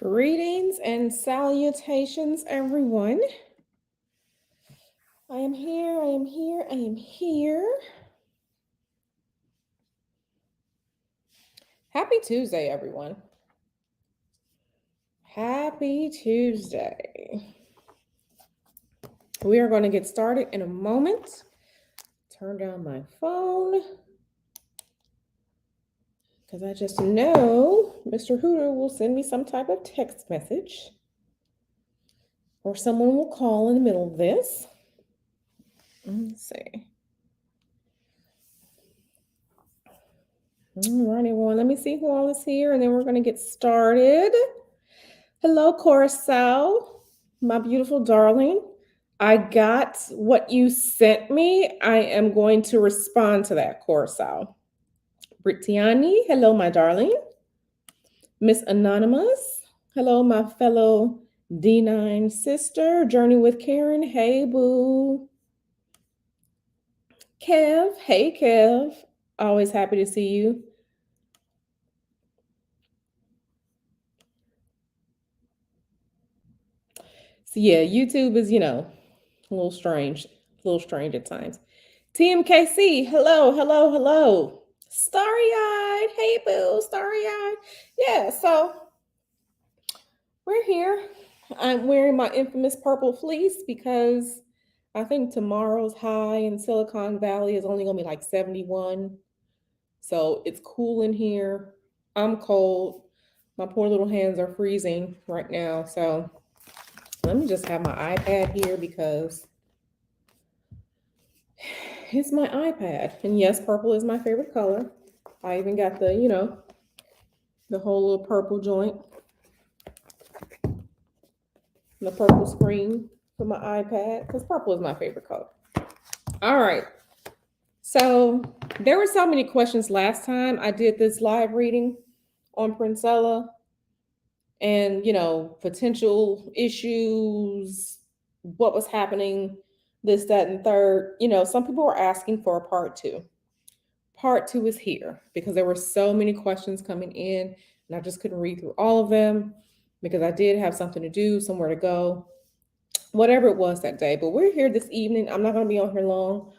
Greetings and salutations, everyone. I am here, I am here, I am here. Happy Tuesday, everyone. Happy Tuesday. We are going to get started in a moment. Turn down my phone because I just know Mr. Hooter will send me some type of text message or someone will call in the middle of this. Let's see. All right, everyone. Let me see who all is here, and then we're going to get started. Hello, Coruscant, my beautiful darling. I got what you sent me. I am going to respond to that, Coruscant. Britiani, hello, my darling. Miss Anonymous, hello, my fellow D9 sister. Journey with Karen, hey, boo. Kev, hey, Kev. Always happy to see you. So yeah, YouTube is, a little strange at times. TMKC, hello, hello, hello. Starry-eyed, hey boo, starry-eyed. Yeah, so we're here. I'm wearing my infamous purple fleece because I think tomorrow's high in Silicon Valley is only gonna be like 71. So it's cool in here. I'm cold. My poor little hands are freezing right now. So let me just have my iPad here because it's my iPad. And yes, purple is my favorite color. I even got the, the whole little purple joint. The purple screen for my iPad because purple is my favorite color. All right. So there were so many questions last time I did this live reading on Princella and, potential issues, what was happening, this, that, and third. Some people were asking for a part two. Part two is here because there were so many questions coming in and I just couldn't read through all of them because I did have something to do, somewhere to go, whatever it was that day. But we're here this evening. I'm not going to be on here long,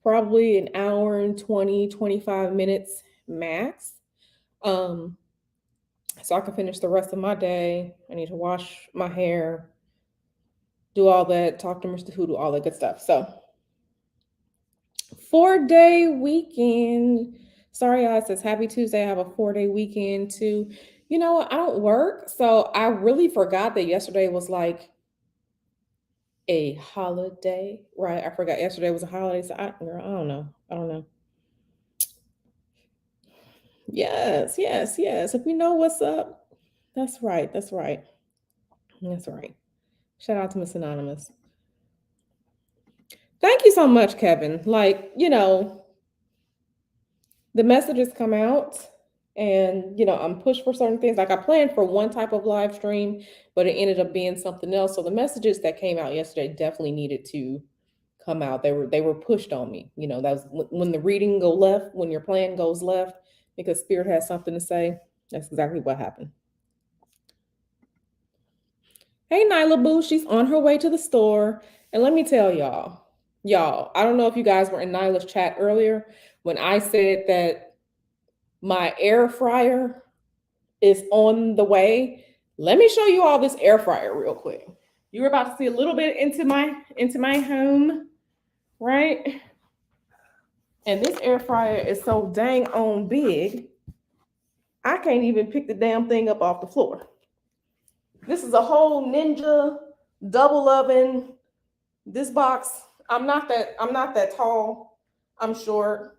probably an hour and 20, 25 minutes max. So I can finish the rest of my day. I need to wash my hair, do all that, talk to Mr. Hoodoo, all that good stuff. So 4-day weekend. Sorry, I says happy Tuesday. I have a 4-day weekend too. You know what? I don't work. So I really forgot that yesterday was like a holiday, right? I forgot yesterday was a holiday. So I don't know. Yes. If you know what's up, that's right. That's right. Shout out to Miss Anonymous. Thank you so much, Kevin. The messages come out and, I'm pushed for certain things. Like I planned for one type of live stream, but it ended up being something else. So the messages that came out yesterday definitely needed to come out. They were pushed on me. That was when the reading go left, when your plan goes left, because Spirit has something to say. That's exactly what happened. Hey, Nyla Boo, she's on her way to the store. And let me tell y'all, I don't know if you guys were in Nyla's chat earlier when I said that my air fryer is on the way. Let me show you all this air fryer real quick. You're about to see a little bit into my home, right? And this air fryer is so dang on big, I can't even pick the damn thing up off the floor. This is a whole Ninja double oven. This box, I'm not that tall. I'm short.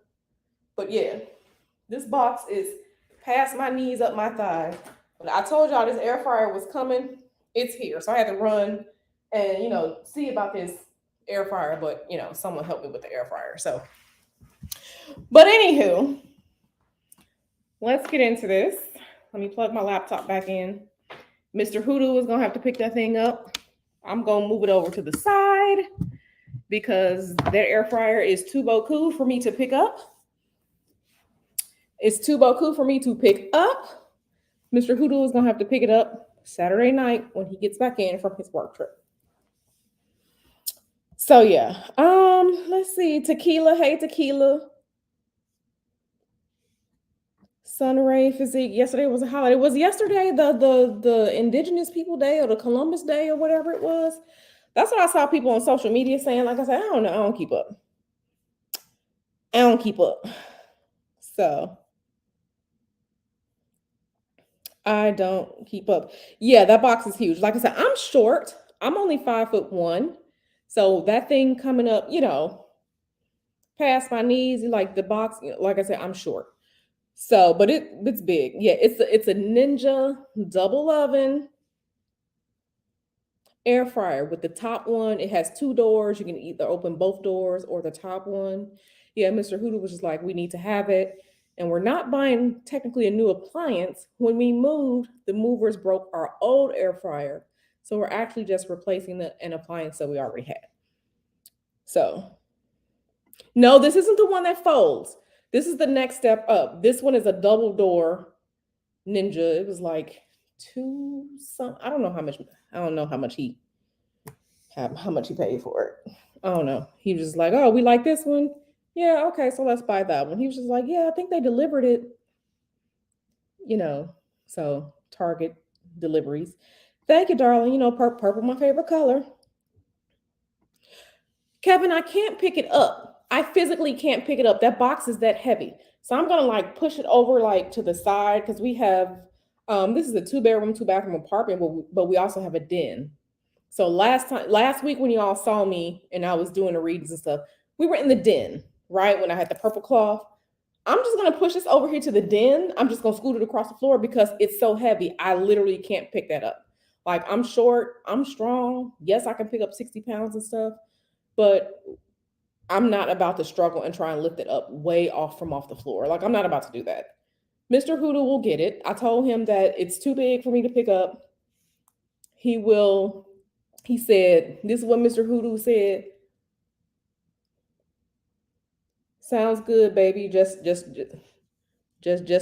But yeah, this box is past my knees, up my thighs. But I told y'all this air fryer was coming. It's here. So I had to run and, see about this air fryer. But, someone helped me with the air fryer. So, but anywho, let's get into this. Let me plug my laptop back in. Mr. Hoodoo is going to have to pick that thing up. I'm going to move it over to the side because that air fryer is too beaucoup for me to pick up. It's too beaucoup for me to pick up. Mr. Hoodoo is going to have to pick it up Saturday night when he gets back in from his work trip. So yeah. Let's see. Tequila, hey Tequila. Sunray Physique. Yesterday was a holiday. Was yesterday the Indigenous People Day or the Columbus Day or whatever it was? That's what I saw people on social media saying. Like I said, I don't know. I don't keep up. I don't keep up. So I don't keep up. Yeah, that box is huge. Like I said, I'm short. I'm only 5'1". So that thing coming up, past my knees, like the box, like I said, I'm short. So, but it's big. Yeah, it's a Ninja double oven air fryer with the top one. It has 2 doors. You can either open both doors or the top one. Yeah, Mr. Hoodoo was just like, we need to have it. And we're not buying technically a new appliance. When we moved, the movers broke our old air fryer. So we're actually just replacing an appliance that we already had. So, no, this isn't the one that folds. This is the next step up. This one is a double door Ninja. It was like I don't know how much. I don't know how much he paid for it. I don't know. He was just like, oh, we like this one. Yeah, okay, so let's buy that one. He was just like, yeah, I think they delivered it. So Target deliveries. Thank you, darling. Purple, my favorite color. Kevin, I can't pick it up. I physically can't pick it up. That box is that heavy. So I'm gonna like push it over like to the side because we have this is a 2-bedroom, 2-bathroom apartment, but we also have a den. So last week when you all saw me and I was doing the readings and stuff, we were in the den, right? When I had the purple cloth. I'm just gonna push this over here to the den. I'm just gonna scoot it across the floor because it's so heavy. I literally can't pick that up. Like I'm short, I'm strong. Yes, I can pick up 60 pounds and stuff, but I'm not about to struggle and try and lift it up way off the floor. Like I'm not about to do that. Mr. Hoodoo will get it. I told him that it's too big for me to pick up. He said, this is what Mr. Hoodoo said. Sounds good, baby. Just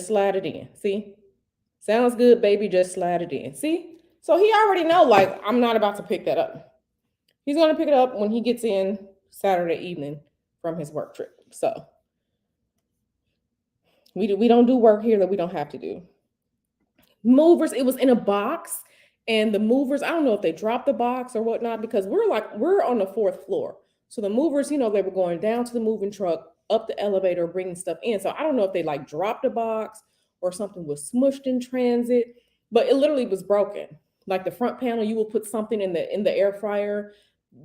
slide it in. See? Sounds good, baby. Just slide it in. See? So he already know, like, I'm not about to pick that up. He's going to pick it up when he gets in Saturday evening from his work trip. So we don't do work here that we don't have to do. Movers, it was in a box. And the movers, I don't know if they dropped the box or whatnot, because we're on the 4th floor. So the movers, they were going down to the moving truck, up the elevator, bringing stuff in. So I don't know if they like dropped a box or something was smushed in transit, but it literally was broken. Like the front panel, you will put something in the air fryer,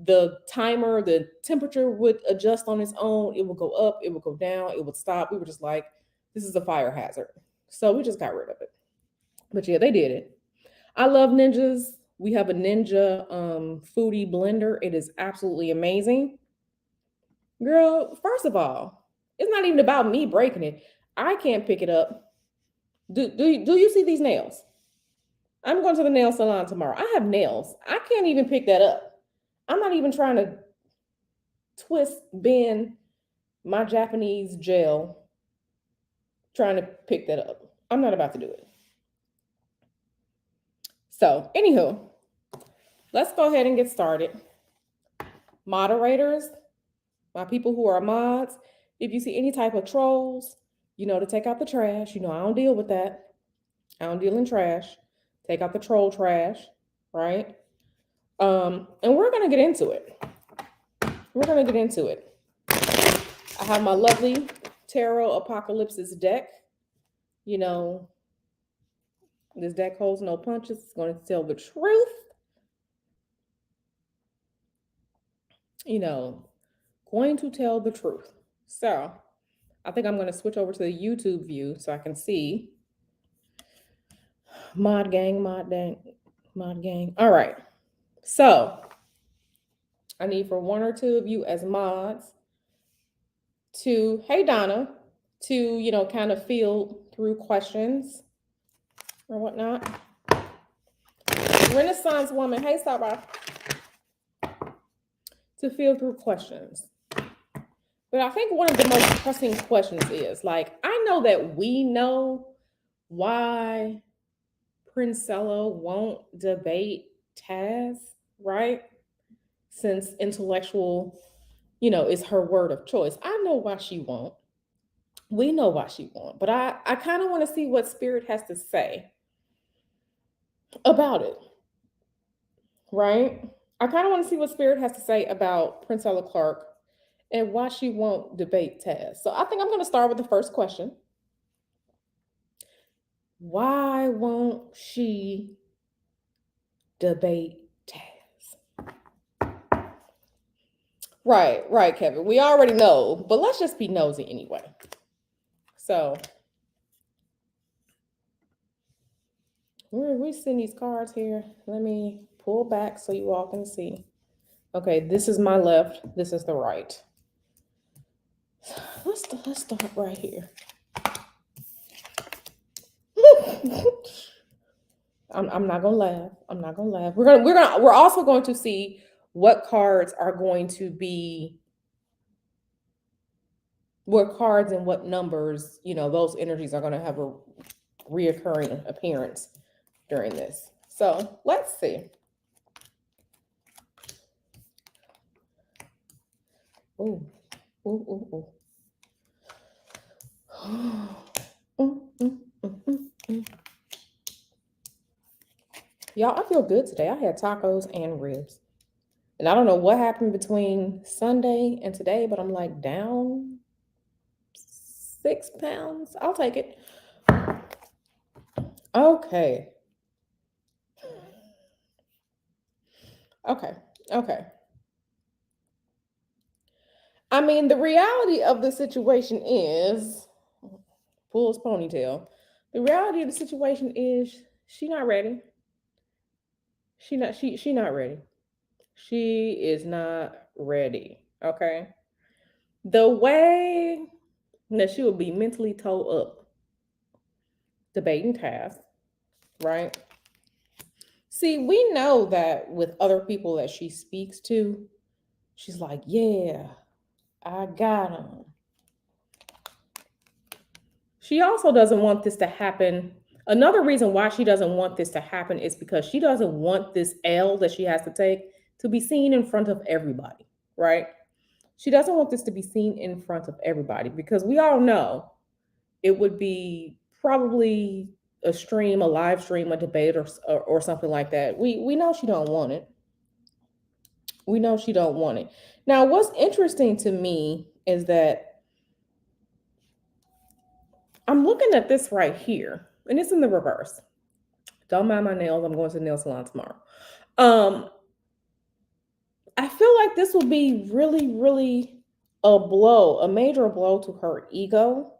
the timer, the temperature would adjust on its own. It would go up, it would go down, it would stop. We were just like, this is a fire hazard. So we just got rid of it. But yeah, they did it. I love Ninjas. We have a Ninja foodie blender. It is absolutely amazing. Girl, first of all, it's not even about me breaking it. I can't pick it up. Do you see these nails? I'm going to the nail salon tomorrow. I have nails. I can't even pick that up. I'm not even trying to twist, bend my Japanese gel trying to pick that up. I'm not about to do it. So, anywho, let's go ahead and get started. Moderators, my people who are mods, if you see any type of trolls, to take out the trash. I don't deal with that. I don't deal in trash. Take out the troll trash, right? And we're going to get into it. I have my lovely Tarot Apocalypsis deck. This deck holds no punches. It's going to tell the truth. Going to tell the truth. So I think I'm going to switch over to the YouTube view so I can see. Mod gang. All right. So I need for 1 or 2 of you as mods to, hey Donna, to, kind of feel through questions or whatnot. Renaissance woman, hey Sarah. To feel through questions. But I think one of the most pressing questions is, like, I know that we know why Princella won't debate Taz, right? Since intellectual, is her word of choice. I know why she won't. We know why she won't. But I kind of want to see what Spirit has to say about it, right? I kind of want to see what Spirit has to say about Princella Clark and why she won't debate Taz. So I think I'm going to start with the first question. Why won't she debate Taz? Right, Kevin. We already know, but let's just be nosy anyway. So, we send these cards here. Let me pull back so you all can see. Okay, this is my left. This is the right. Let's start right here. I'm not gonna laugh. I'm not gonna laugh. We're also going to see what cards are going to be, what cards and what numbers, those energies are going to have a reoccurring appearance during this. So let's see. Ooh, ooh, ooh. Y'all, I feel good today. I had tacos and ribs. And I don't know what happened between Sunday and today, but I'm like down 6 pounds. I'll take it. Okay. Okay. I mean, the reality of the situation is, pull his ponytail. The reality of the situation is she not ready. She not ready. She is not ready. Okay. The way that she will be mentally towed up debating Taz, right? See, we know that with other people that she speaks to, she's like, yeah, I got him. She also doesn't want this to happen. Another reason why she doesn't want this to happen is because she doesn't want this L that she has to take to be seen in front of everybody, right? She doesn't want this to be seen in front of everybody because we all know it would be probably a live stream, a debate, or something like that. We know she don't want it. We know she don't want it. Now, what's interesting to me is that I'm looking at this right here, and it's in the reverse. Don't mind my nails. I'm going to the nail salon tomorrow. I feel like this will be really, really a major blow to her ego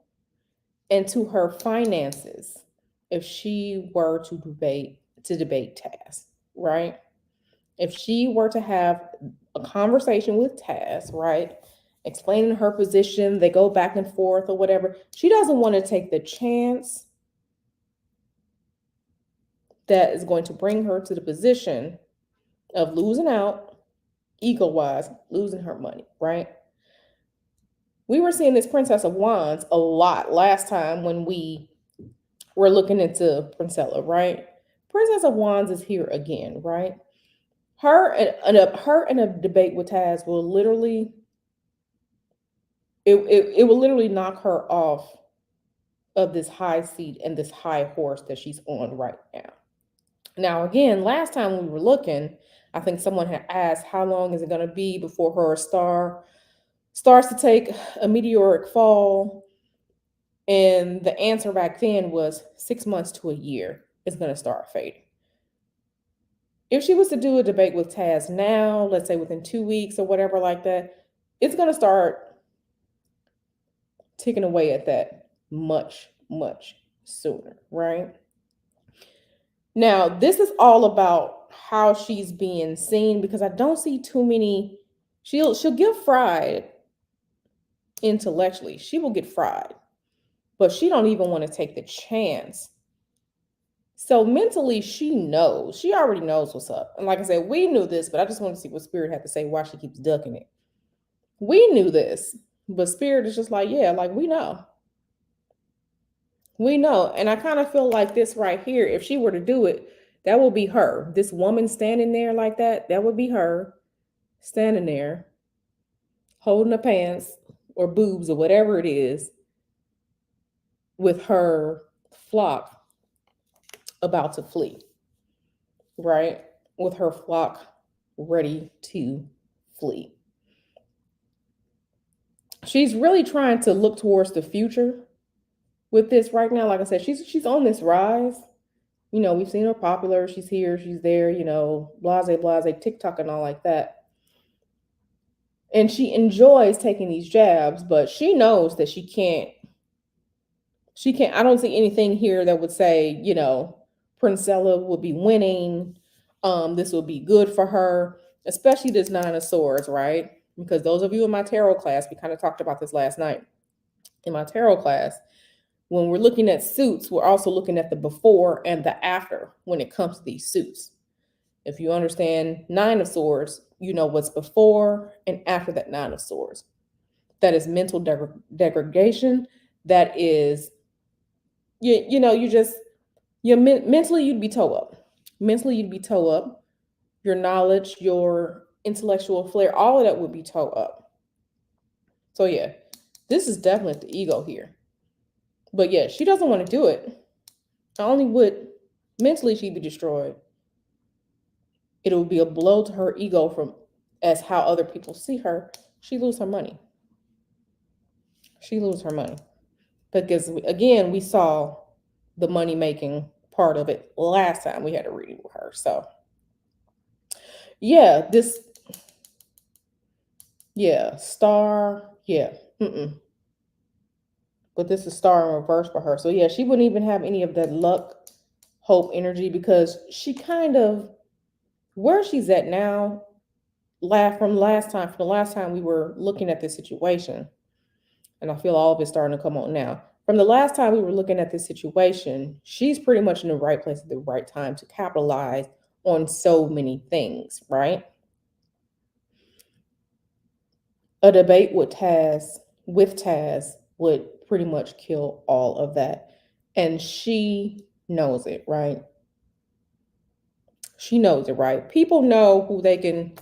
and to her finances if she were to debate Taz, right? If she were to have a conversation with Taz, right? Explaining her position, they go back and forth or whatever. She doesn't want to take the chance that is going to bring her to the position of losing out, ego-wise, losing her money, right? We were seeing this Princess of Wands a lot last time when we were looking into Princella, right? Princess of Wands is here again, right? Her and a debate with Taz will literally it will literally knock her off of this high seat and this high horse that she's on right now. Now, again, last time we were looking, I think someone had asked how long is it going to be before her star starts to take a meteoric fall, and the answer back then was 6 months to a year is going to start fading. If she was to do a debate with Taz now, let's say within 2 weeks or whatever like that, it's going to start ticking away at that much, much sooner, right? Now, this is all about how she's being seen because I don't see too many. She'll get fried intellectually. She will get fried, but she don't even want to take the chance. So mentally, she knows. She already knows what's up. And like I said, we knew this, but I just want to see what Spirit had to say why she keeps ducking it. We knew this, but Spirit is just like, yeah, like we know. We know. And I kind of feel like this right here, if she were to do it, that would be her. This woman standing there like that, that would be her standing there holding the pants or boobs or whatever it is with her flock about to flee, right? With her flock ready to flee. She's really trying to look towards the future with this right now. Like I said, she's on this rise. You know, we've seen her popular. She's here, she's there, you know, blase, blase, TikTok and all like that. And she enjoys taking these jabs, but she knows that I don't see anything here that would say, you know, Princella would be winning. This would be good for her, especially this Nine of Swords, right? Because those of you in my tarot class, we kind of talked about this last night. In my tarot class, when we're looking at suits, we're also looking at the before and the after when it comes to these suits. If you understand Nine of Swords, you know what's before and after that Nine of Swords. That is mental degradation. That is, you know, mentally you'd be toe up. Mentally you'd be toe up. Your knowledge, your intellectual flair, all of that would be toe up. So yeah, this is definitely the ego here. But yeah, she doesn't want to do it. Not only would mentally she'd be destroyed, it would be a blow to her ego from as how other people see her. She lose her money. She lose her money. Because again, we saw the money making part of it last time we had a reading with her. So yeah, star, yeah. But this is star in reverse for her. So yeah, she wouldn't even have any of that luck, hope, energy, because she kind of, where she's at now, from the last time we were looking at this situation, and I feel all of it starting to come on now. From the last time we were looking at this situation, she's pretty much in the right place at the right time to capitalize on so many things, right? A debate with Taz would pretty much kill all of that. And she knows it, right? She knows it, right? People know who they can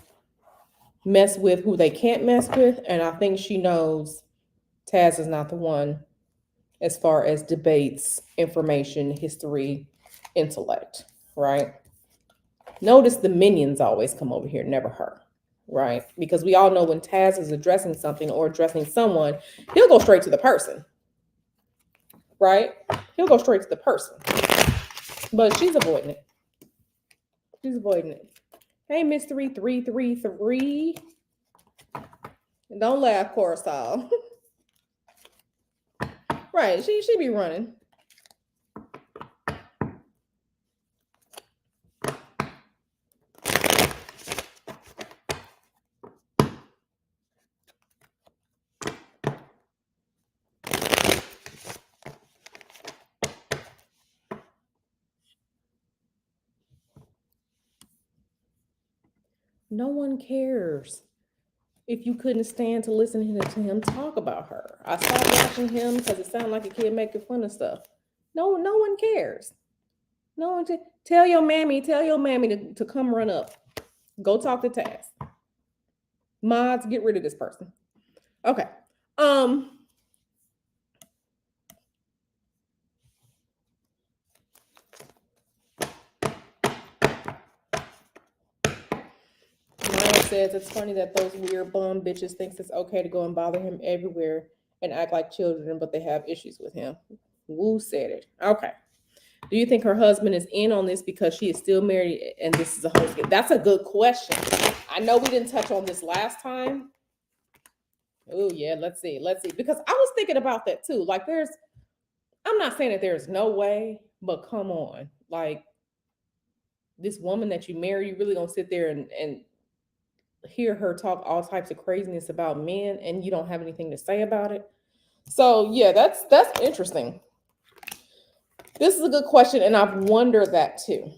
mess with, who they can't mess with. And I think she knows Taz is not the one as far as debates, information, history, intellect, right? Notice the minions always come over here, never her, right? Because we all know when Taz is addressing something or addressing someone, he'll go straight to the person, right? He'll go straight to the person. But she's avoiding it. She's avoiding it. Hey, Mystery 333. Don't laugh, Coruscant. Right, she be running. No one cares if you couldn't stand to listen to him talk about her. I stopped watching him because it sounded like a kid making fun of stuff. No one cares. No one tell your mammy to come run up. Go talk to Taz. Mods, get rid of this person. Okay. Maya says it's funny that those weird bum bitches thinks it's okay to go and bother him everywhere and act like children, but they have issues with him. Woo said it. Okay. Do you think her husband is in on this because she is still married and this is a whole game? That's a good question. I know we didn't touch on this last time. Oh yeah, let's see. Because I was thinking about that too. Like I'm not saying that there's no way, but come on. Like this woman that you marry, you really gonna sit there and hear her talk all types of craziness about men and you don't have anything to say about it? So yeah, that's interesting. This is a good question, and I've wondered that too.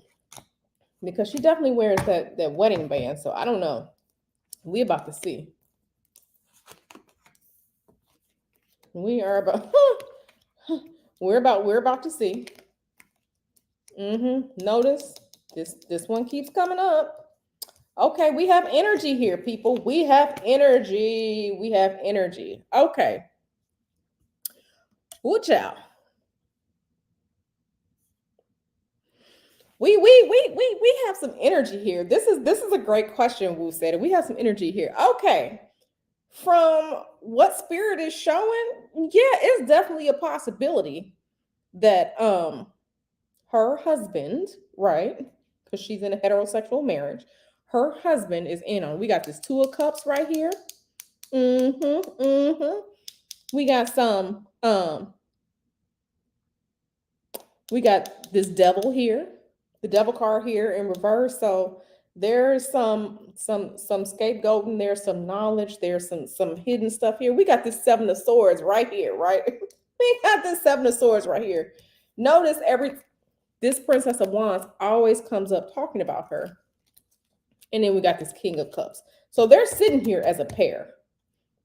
Because she definitely wears that wedding band. So I don't know. We about to see. We are about We're about to see. Notice this one keeps coming up. Okay, we have energy here, people. We have energy. We have energy. Okay. Ooh, child. We have some energy here. This is a great question, Wu said. We have some energy here. Okay. From what spirit is showing, yeah, it's definitely a possibility that her husband, right? Because she's in a heterosexual marriage, her husband is in on. We got this Two of Cups right here. We got some we got this devil here, the devil card here in reverse. So there's some scapegoating, there's some knowledge, there's some hidden stuff here. We got this Seven of Swords right here, right? We got this Seven of Swords right here. Notice this Princess of Wands always comes up talking about her. And then we got this King of Cups. So they're sitting here as a pair.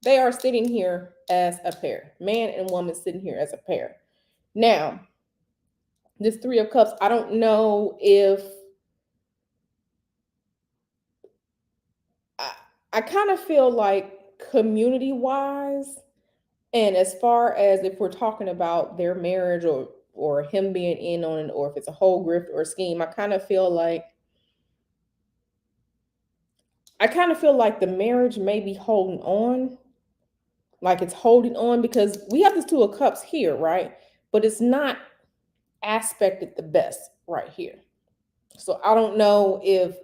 They are sitting here as a pair. Man and woman sitting here as a pair. Now, this Three of Cups, I don't know if I kind of feel like community-wise, and as far as if we're talking about their marriage or him being in on it, or if it's a whole grift or a scheme, I kind of feel like the marriage may be holding on. Like it's holding on because we have this Two of Cups here, right? But it's not aspected the best right here. So I don't know if,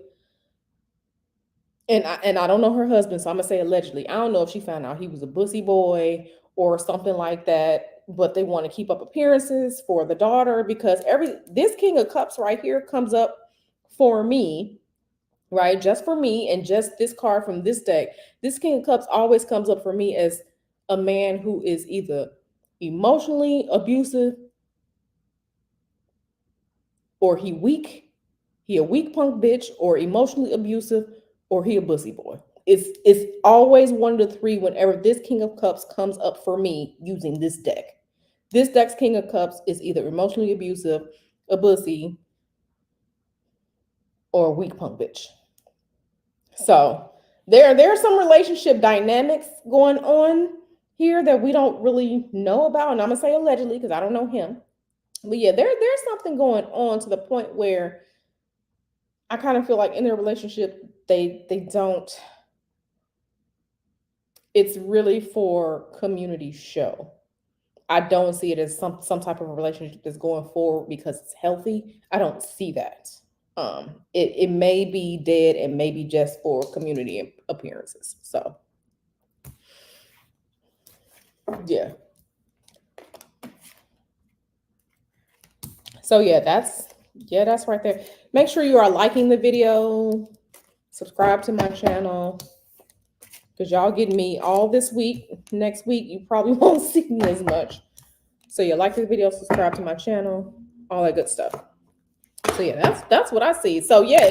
and I don't know her husband, so I'm gonna say allegedly. I don't know if she found out he was a bussy boy or something like that, but they want to keep up appearances for the daughter because this King of Cups right here comes up for me, right? Just for me, and just this card from this deck. This King of Cups always comes up for me as a man who is either emotionally abusive or he a weak punk bitch, or emotionally abusive, or he a bussy boy. It's always one of the three whenever this King of Cups comes up for me using this deck. This deck's King of Cups is either emotionally abusive, a bussy, or a weak punk bitch. So there's some relationship dynamics going on here that we don't really know about. And I'm gonna say allegedly because I don't know him. But yeah, there's something going on to the point where I kind of feel like in their relationship, they don't, it's really for community show. I don't see it as some type of a relationship that's going forward because it's healthy. I don't see that. It may be dead and maybe just for community appearances. So yeah. So yeah, that's right there. Make sure you are liking the video, subscribe to my channel, because y'all getting me all this week. Next week, you probably won't see me as much. So yeah, like the video, subscribe to my channel, all that good stuff. So yeah, that's what I see. So yeah,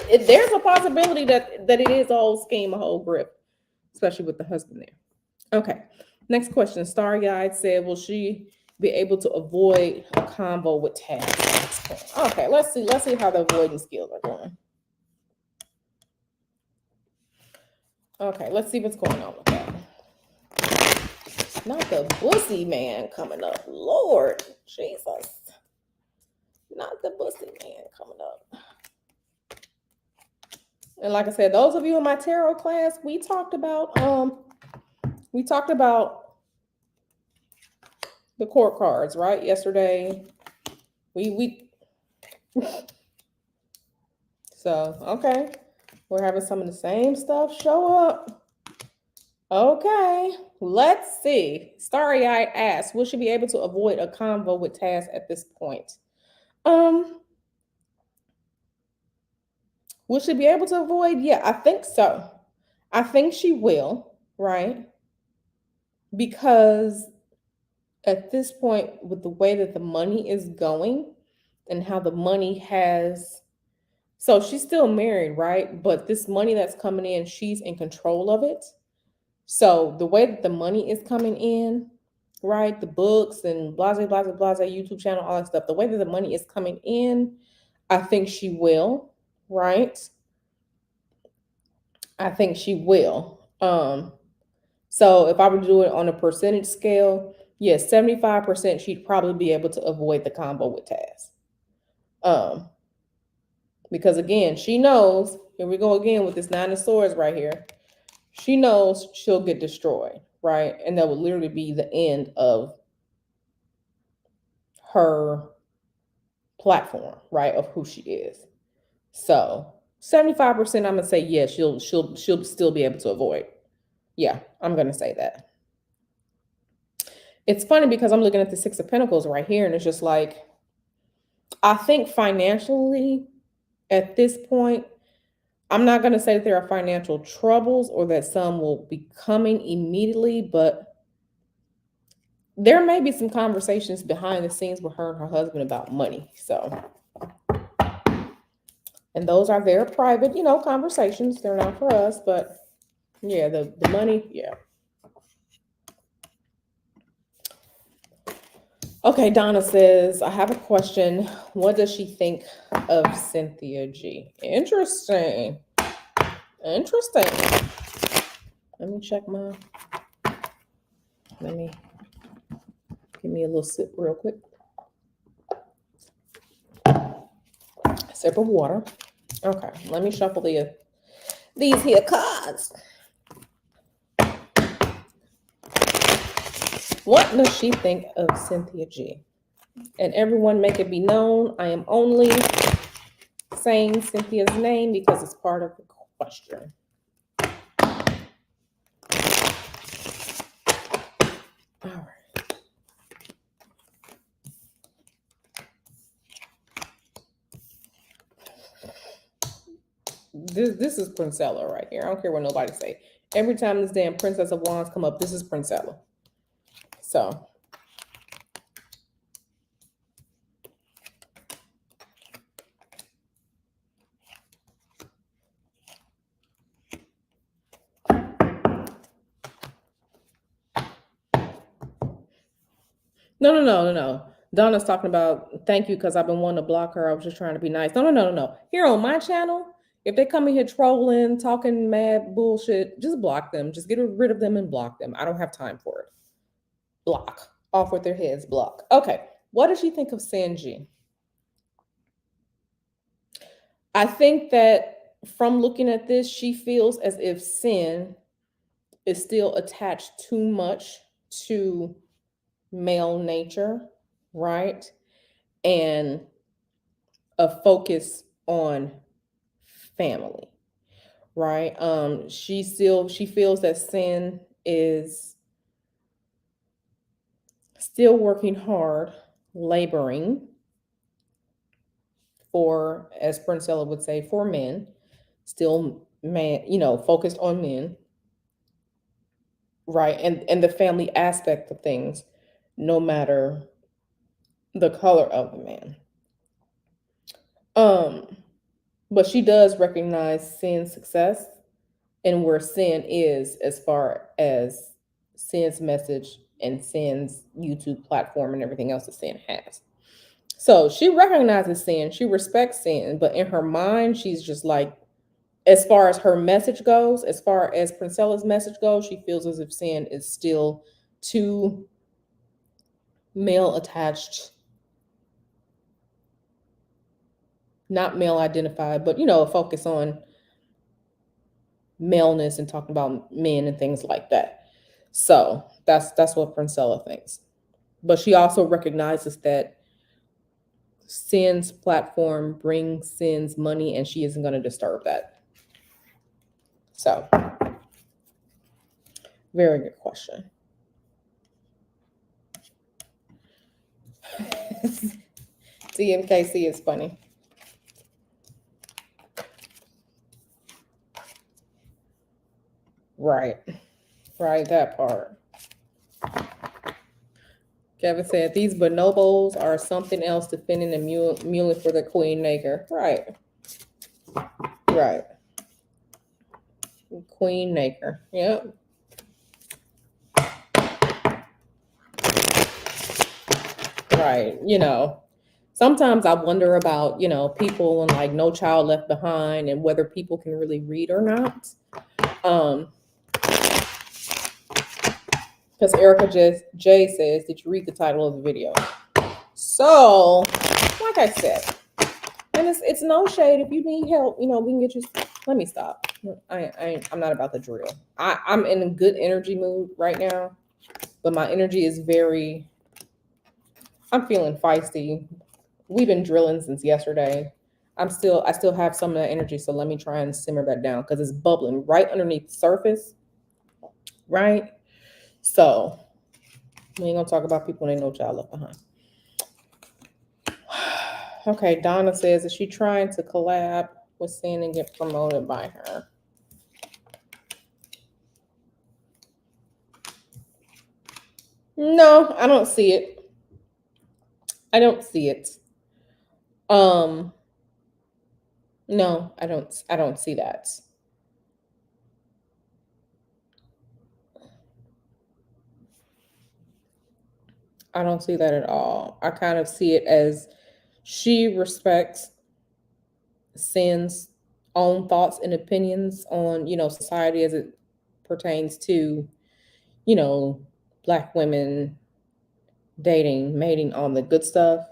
there's a possibility that it is a whole scheme, a whole grip, especially with the husband there. Okay, next question. Star Guide said, will she be able to avoid a combo with Taz? Okay, let's see how the avoidance skills are going. Okay, let's see what's going on with that. Not the bussy man coming up. Lord Jesus. Not the bussy man coming up. And like I said, those of you in my tarot class, we talked about the court cards, right? Yesterday. We So, okay. We're having some of the same stuff show up. Okay, let's see. Starry Eye asks, will she be able to avoid a convo with Taz at this point? Will she be able to avoid? Yeah, I think so. I think she will, right? Because at this point, with the way that the money is going and how the money has, so she's still married, right? But this money that's coming in, she's in control of it. So the way that the money is coming in, right? The books and blah, blah, blah, blah, YouTube channel, all that stuff. The way that the money is coming in, I think she will, right? I think she will. So if I were to do it on a percentage scale, yes, 75% she'd probably be able to avoid the combo with Taz. Because again, she knows, here we go again with this 9 of Swords right here. She knows she'll get destroyed, right? And that would literally be the end of her platform, right? Of who she is. So 75%, I'm gonna say yes, she'll still be able to avoid. Yeah, I'm gonna say that. It's funny because I'm looking at the 6 of Pentacles right here, and it's just like, I think financially at this point, I'm not going to say that there are financial troubles or that some will be coming immediately, but there may be some conversations behind the scenes with her and her husband about money. So, and those are their private, conversations. They're not for us, but yeah, the money, yeah. Okay, Donna says, I have a question. What does she think of Cynthia G? Interesting. Interesting. Let me check give me a little sip real quick. Sip of water. Okay, let me shuffle these here cards. What does she think of Cynthia G? And everyone make it be known, I am only saying Cynthia's name because it's part of the question. All right. This is Princella right here. I don't care what nobody say. Every time this damn Princess of Wands come up, this is Princella. So. No. Donna's talking about, thank you, because I've been wanting to block her. I was just trying to be nice. No. Here on my channel, if they come in here trolling, talking mad bullshit, just block them. Just get rid of them and block them. I don't have time for it. Block. Off with their heads, block. Okay. What does she think of Sanji? I think that from looking at this, she feels as if Sin is still attached too much to male nature, right? And a focus on family, right? She feels that Sin is still working hard, laboring for, as Princella would say, for men, still focused on men, right? And the family aspect of things, no matter the color of the man. But she does recognize Sin's success and where Sin is as far as Sin's message and Sin's YouTube platform and everything else that Sin has. So she recognizes Sin, she respects Sin, but in her mind, she's just like, as far as her message goes, as far as Princella's message goes, she feels as if Sin is still too male attached, not male identified, but a focus on maleness and talking about men and things like that. So that's what Princella thinks. But she also recognizes that Sin's platform brings Sin's money and she isn't going to disturb that. So, very good question. TMKC is funny. Right, that part. Kevin said, these bonobos are something else defending and mewing for the Queen Naker. Right. Queen Naker. Yep. right. Sometimes I wonder about, people and like No Child Left Behind and whether people can really read or not. Um, because Erica J says, did you read the title of the video? So, like I said, and it's no shade. If you need help, we can get you. Let me stop. I'm not about the drill. I'm in a good energy mood right now, but my energy is very. I'm feeling feisty. We've been drilling since yesterday. I still have some of that energy, so let me try and simmer that down because it's bubbling right underneath the surface, right? So we ain't gonna talk about people when ain't no child left behind. Okay, Donna says, is she trying to collab with Sin and get promoted by her? No, I don't see it. I don't see it. No, I don't see that. I don't see that at all. I kind of see it as she respects Sin's own thoughts and opinions on, society as it pertains to, you know, Black women dating, mating, on the good stuff.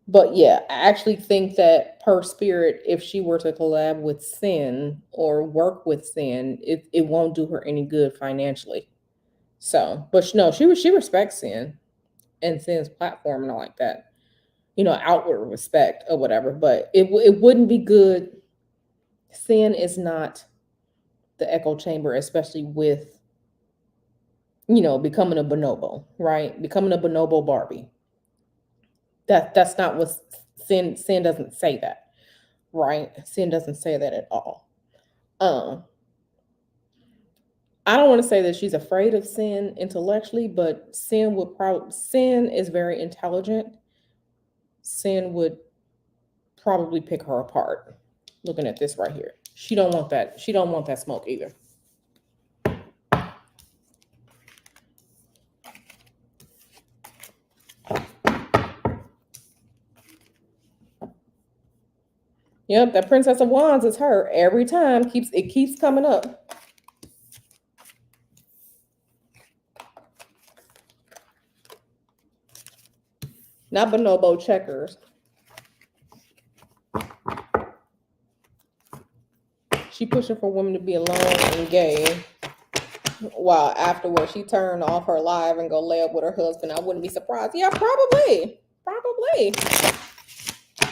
But yeah, I actually think that per spirit, if she were to collab with Sin or work with Sin, it won't do her any good financially. So, but no, she respects Sin and Sin's platform and all like that. Outward respect or whatever. But it wouldn't be good. Sin is not the echo chamber, especially with becoming a bonobo, right? Becoming a bonobo Barbie. That's not what Sin doesn't say that, right? Sin doesn't say that at all. I don't want to say that she's afraid of Sin intellectually, but Sin is very intelligent. Sin would probably pick her apart. Looking at this right here, she don't want that. She don't want that smoke either. Yep, that Princess of Wands is her every time. Keeps coming up. Not bonobo checkers. She pushing for women to be alone and gay, while afterwards she turned off her live and go lay up with her husband. I wouldn't be surprised. Yeah, probably.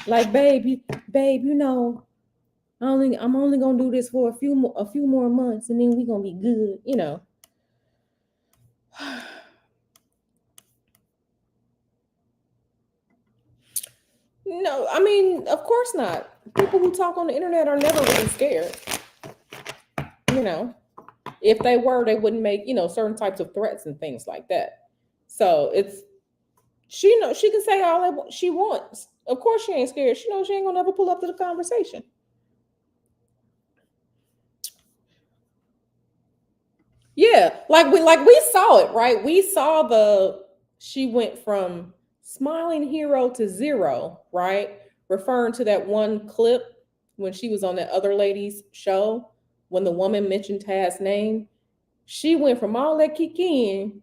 Like, babe, I'm only gonna do this for a few more months, and then we gonna be good. No, I mean, of course not. People who talk on the internet are never really scared. If they were, they wouldn't make certain types of threats and things like that. So she knows she can say all that she wants. Of course, she ain't scared. She knows she ain't gonna ever pull up to the conversation. Yeah, like we saw it, right? We saw she went from smiling hero to zero, right? Referring to that one clip when she was on that other lady's show when the woman mentioned Taz's name. She went from all that kicking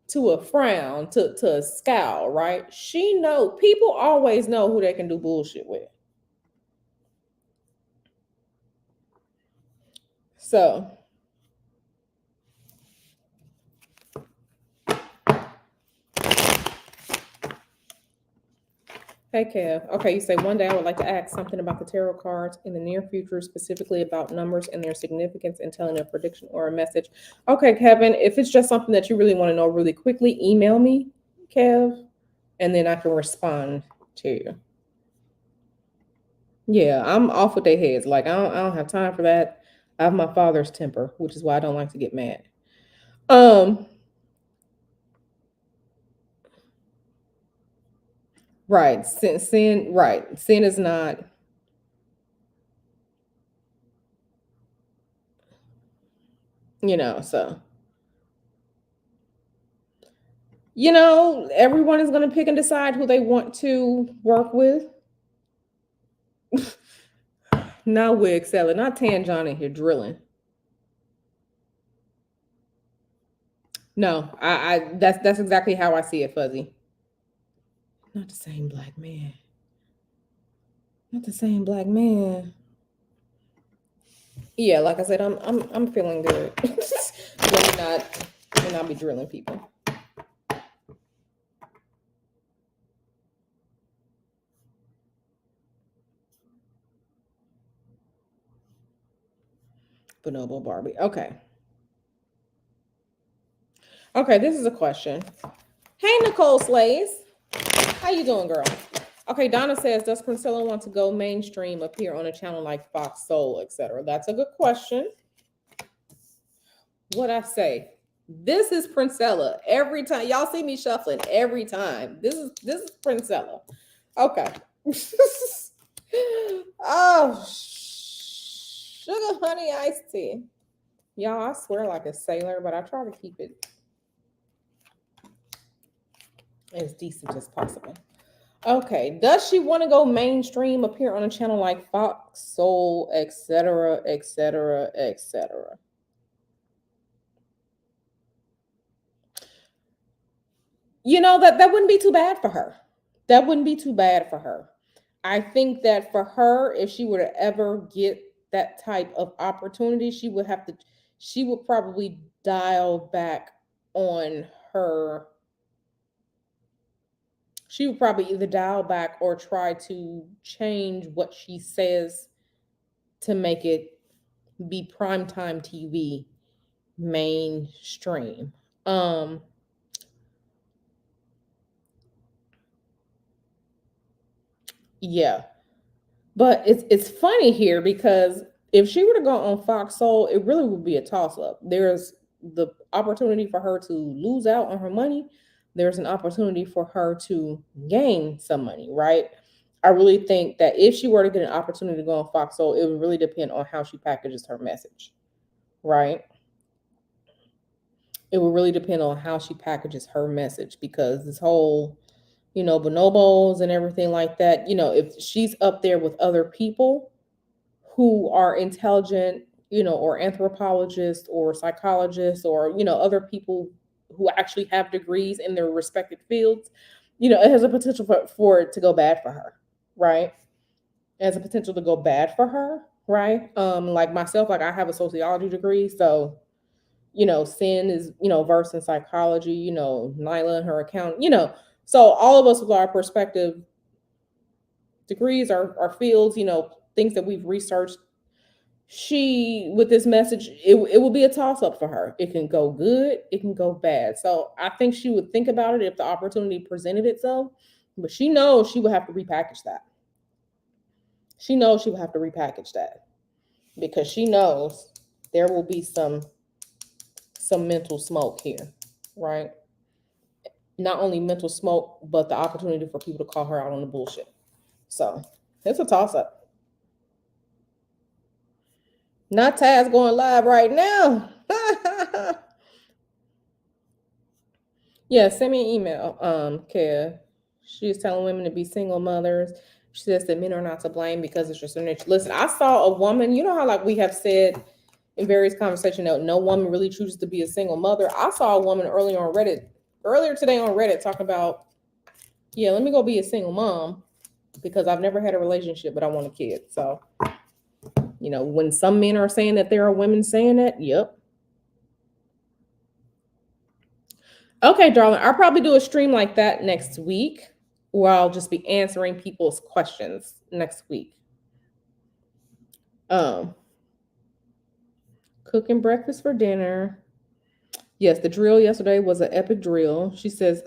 to a frown to a scowl, right? People always know who they can do bullshit with. So hey, Kev. Okay, you say one day I would like to ask something about the tarot cards in the near future, specifically about numbers and their significance in telling a prediction or a message. Okay, Kevin, if it's just something that you really want to know really quickly, email me, Kev, and then I can respond to you. Yeah, I'm off with their heads. Like, I don't have time for that. I have my father's temper, which is why I don't like to get mad. Right. Sin is not. So Everyone is going to pick and decide who they want to work with. No wig seller, not Tan John in here drilling. No, that's exactly how I see it, Fuzzy. Not the same black man. Not the same black man. Yeah, like I said, I'm feeling good. Let me not be drilling people. Bonobo Barbie. Okay. Okay, this is a question. Hey, Nicole Slays. How you doing, girl? Okay, Donna says, does Priscilla want to go mainstream, appear on a channel like Fox Soul, etc.? That's a good question. What I say? This is Princella. Every time y'all see me shuffling, every time. This is Princella. Okay. Oh, sugar honey iced tea. Y'all, I swear like a sailor, but I try to keep it as decent as possible. Okay. Does she want to go mainstream, appear on a channel like Fox, Soul, etc., etc., etc.? That wouldn't be too bad for her. That wouldn't be too bad for her. I think that for her, if she were to ever get that type of opportunity, she would probably dial back on her. She would probably either dial back or try to change what she says to make it be primetime TV mainstream. Yeah. But it's funny here because if she were to go on Fox Soul, it really would be a toss up. There's the opportunity for her to lose out on her money. There's an opportunity for her to gain some money, right? I really think that if she were to get an opportunity to go on Fox Soul, it would really depend on how she packages her message, right? It will really depend on how she packages her message because this whole, bonobos and everything like that, if she's up there with other people who are intelligent, or anthropologists or psychologists or, other people who actually have degrees in their respective fields, it has a potential for it to go bad for her, right? It has a potential to go bad for her, right? Like myself, like I have a sociology degree, so Sin is, versed in psychology, Nyla and her account, so all of us with our perspective degrees, our fields, things that we've researched, she with this message, it will be a toss up for her. It can go good, it can go bad. So I think she would think about it if the opportunity presented itself, but she knows she would have to repackage that. She knows she would have to repackage that because she knows there will be some mental smoke here, right? Not only mental smoke, but the opportunity for people to call her out on the bullshit. So it's a toss up. Not Taz going live right now. Yeah, send me an email, Kaya. She's telling women to be single mothers. She says that men are not to blame because it's just their nature. Listen, I saw a woman, you know how like we have said in various conversations that no woman really chooses to be a single mother. I saw a woman earlier today on Reddit talking about, yeah, let me go be a single mom because I've never had a relationship, but I want a kid. So, when some men are saying that there are women saying that, yep. Okay, darling, I'll probably do a stream like that next week where I'll just be answering people's questions next week. Cooking breakfast for dinner. Yes, the drill yesterday was an epic drill. She says,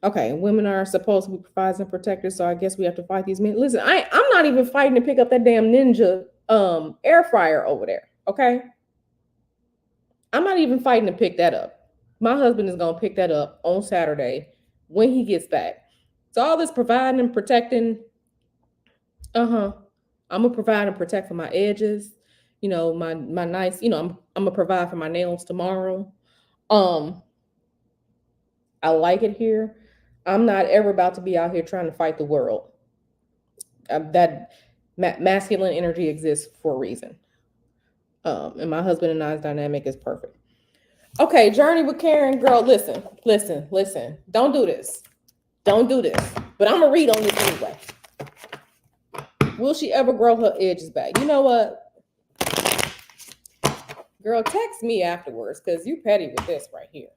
okay, women are supposed to be providers and protectors, so I guess we have to fight these men. Listen, I'm not even fighting to pick up that damn Ninja air fryer over there, okay? I'm not even fighting to pick that up. My husband is gonna pick that up on Saturday when he gets back. So all this providing and protecting, I'm gonna provide and protect for my edges. My nice, I'm gonna provide for my nails tomorrow. I like it here. I'm not ever about to be out here trying to fight the world. That masculine energy exists for a reason. And my husband and I's dynamic is perfect. Okay, journey with Karen, girl. Listen. Don't do this. Don't do this. But I'm gonna read on this anyway. Will she ever grow her edges back? You know what? Girl, text me afterwards because you petty with this right here.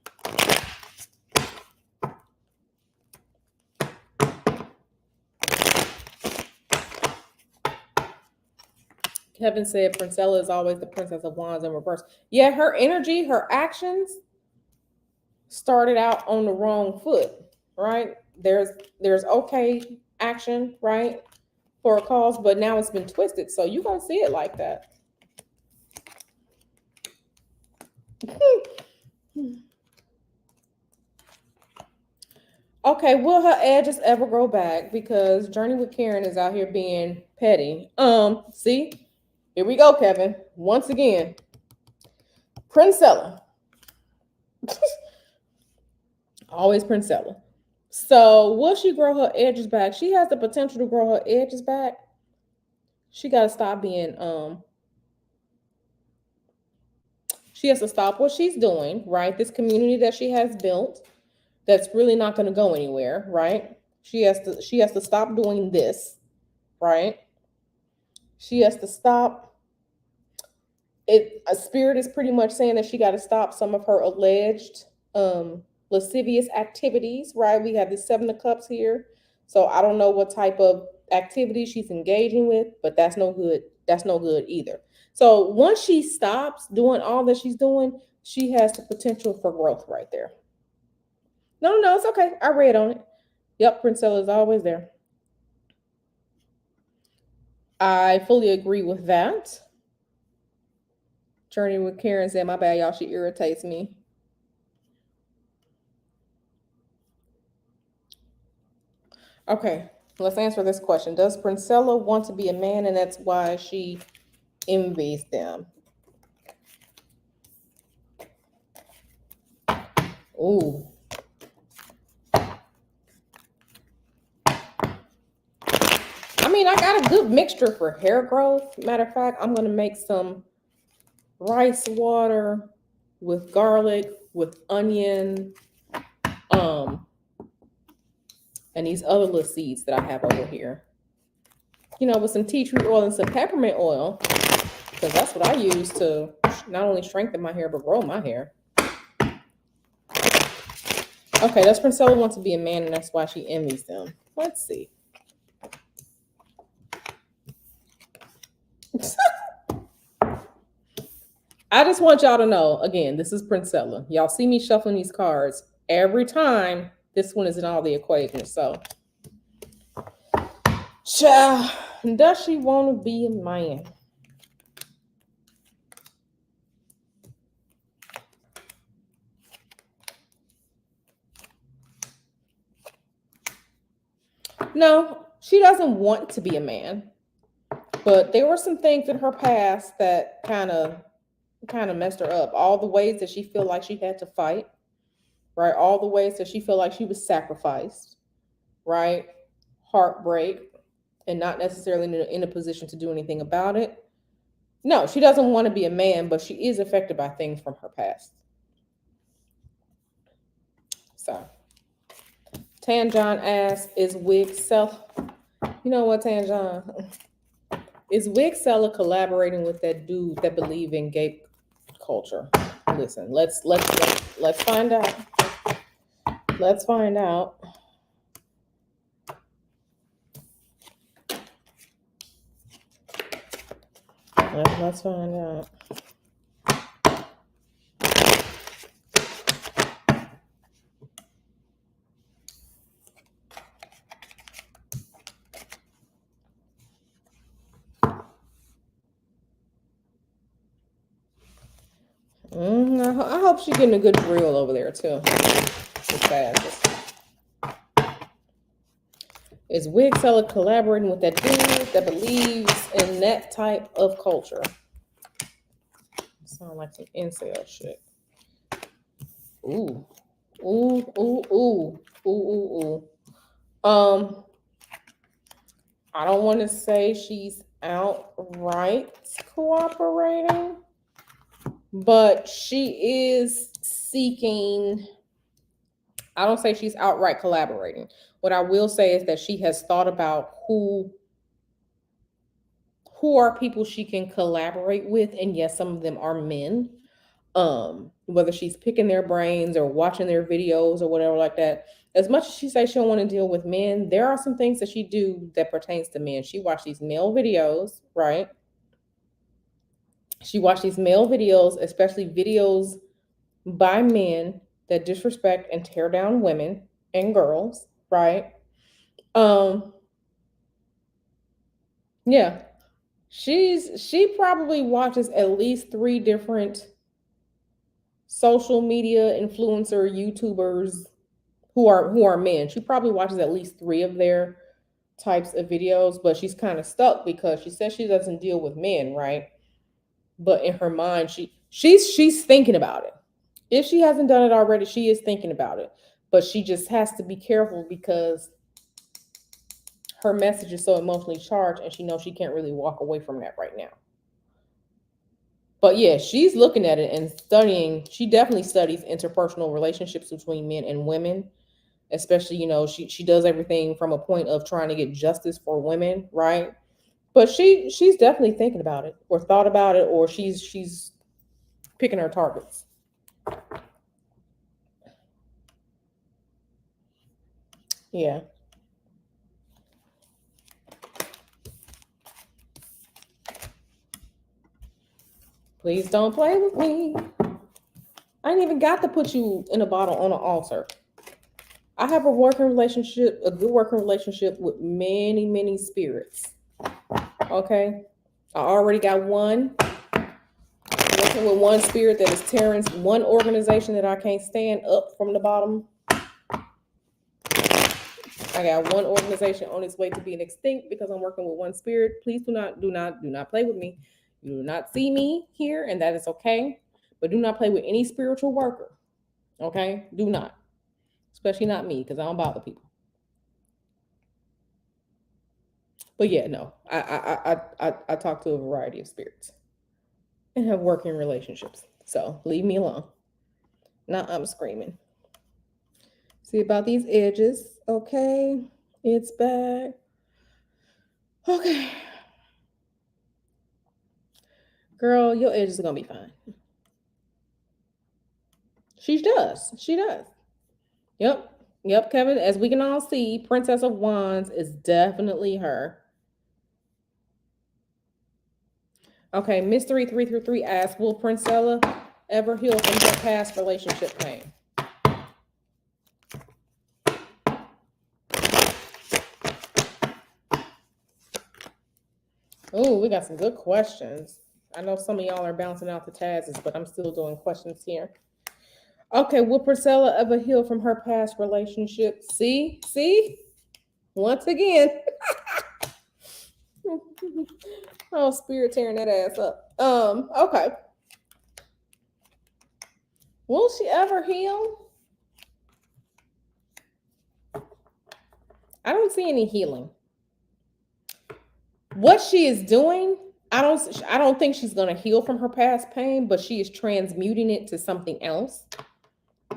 Kevin said Princella is always the Princess of Wands in reverse. Yeah, her energy, her actions started out on the wrong foot, right? There's okay action, right, for a cause, but now it's been twisted. So you're gonna see it like that. Okay, will her edges ever grow back? Because Journey with Karen is out here being petty. See, here we go, Kevin. Once again, Princella. Always Princella. So will she grow her edges back? She has the potential to grow her edges back. She got to stop being she has to stop what she's doing, right? This community that she has built that's really not going to go anywhere, right? She has to stop doing this, right? She has to stop it. A spirit is pretty much saying that she got to stop some of her alleged lascivious activities, right? We have the Seven of Cups here. So I don't know what type of activity she's engaging with, but that's no good. That's no good either. So once she stops doing all that she's doing, she has the potential for growth right there. No, it's okay. I read on it. Yep, Princella is always there. I fully agree with that. Journey with Karen said, my bad, y'all, she irritates me. Okay, let's answer this question. Does Princella want to be a man and that's why she envies them? Ooh. I mean, I got a good mixture for hair growth. Matter of fact, I'm going to make some rice water with garlic, with onion, and these other little seeds that I have over here. You know, with some tea tree oil and some peppermint oil, because that's what I use to not only strengthen my hair, but grow my hair. Okay, does Princella want to be a man and that's why she envies them? Let's see. I just want y'all to know, again, this is Princella. Y'all see me shuffling these cards every time. This one is in all the equations. So, child, does she want to be a man? No, she doesn't want to be a man. But there were some things in her past that kind of messed her up. All the ways that she feel like she had to fight, right? All the ways that she feel like she was sacrificed, right? Heartbreak, and not necessarily in a position to do anything about it. No, she doesn't want to be a man, but she is affected by things from her past. So, Tanjon asks, is Wig Seller? You know what, Tanjon? Is Wig Seller collaborating with that dude that believe in gay culture? Listen, let's find out. Let's find out. Let's find out. I hope she's getting a good drill over there too. Is Wig Seller collaborating with that dude that believes in that type of culture? Sound like some incel shit. Ooh. Ooh, ooh, ooh, ooh, ooh, ooh. I don't want to say she's outright cooperating, but she is seeking. I don't say she's outright collaborating. What I will say is that she has thought about who are people she can collaborate with, and yes, some of them are men. Whether she's picking their brains or watching their videos or whatever like that. As much as she says she don't want to deal with men, there are some things that she do that pertains to men. She watched these male videos, right? She watched these male videos, especially videos by men that disrespect and tear down women and girls, right? Um, yeah. She probably watches at least three different social media influencer YouTubers who are men. She probably watches at least three of their types of videos, but she's kind of stuck because she says she doesn't deal with men, right? But in her mind, she's thinking about it. If she hasn't done it already, she is thinking about it. But she just has to be careful because her message is so emotionally charged and she knows she can't really walk away from that right now. But yeah, she's looking at it and studying. She definitely studies interpersonal relationships between men and women, especially, she does everything from a point of trying to get justice for women, right? But she's definitely thinking about it or thought about it, or she's picking her targets. Yeah. Please don't play with me. I ain't even got to put you in a bottle on an altar. I have a good working relationship with many, many spirits. Okay. I already got one. Working with one spirit that is tearing one organization that I can't stand up from the bottom. I got one organization on its way to being extinct because I'm working with one spirit. Please do not play with me. You do not see me here, and that is okay. But do not play with any spiritual worker. Okay? Do not. Especially not me, because I don't bother people. But yeah, no. I talk to a variety of spirits and have working relationships. So leave me alone. Now I'm screaming. See about these edges. Okay. It's back. Okay. Girl, your edges are gonna be fine. She does. She does. Yep. Yep, Kevin. As we can all see, Princess of Wands is definitely her. Okay, Mystery 333 asks, will Princella ever heal from her past relationship pain? Oh, we got some good questions. I know some of y'all are bouncing out the Taz's, but I'm still doing questions here. Okay, will Priscilla ever heal from her past relationship? See? Once again. Oh, spirit tearing that ass up. Okay. Will she ever heal? I don't see any healing. What she is doing, I don't think she's going to heal from her past pain, but she is transmuting it to something else,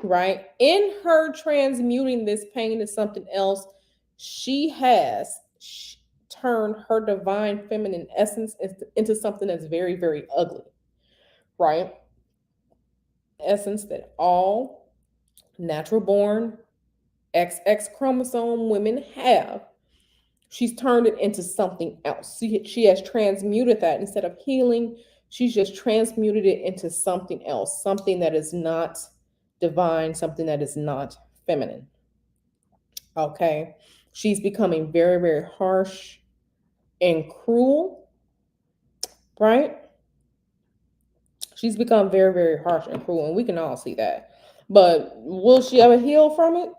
right? In her transmuting this pain to something else, she has turned her divine feminine essence into something that's very, very ugly, right? Essence that all natural born XX chromosome women have. She's turned it into something else. She has transmuted that. Instead of healing, she's just transmuted it into something else, something that is not divine, something that is not feminine. Okay. She's becoming very, very harsh and cruel, right? She's become very, very harsh and cruel, and we can all see that. But will she ever heal from it?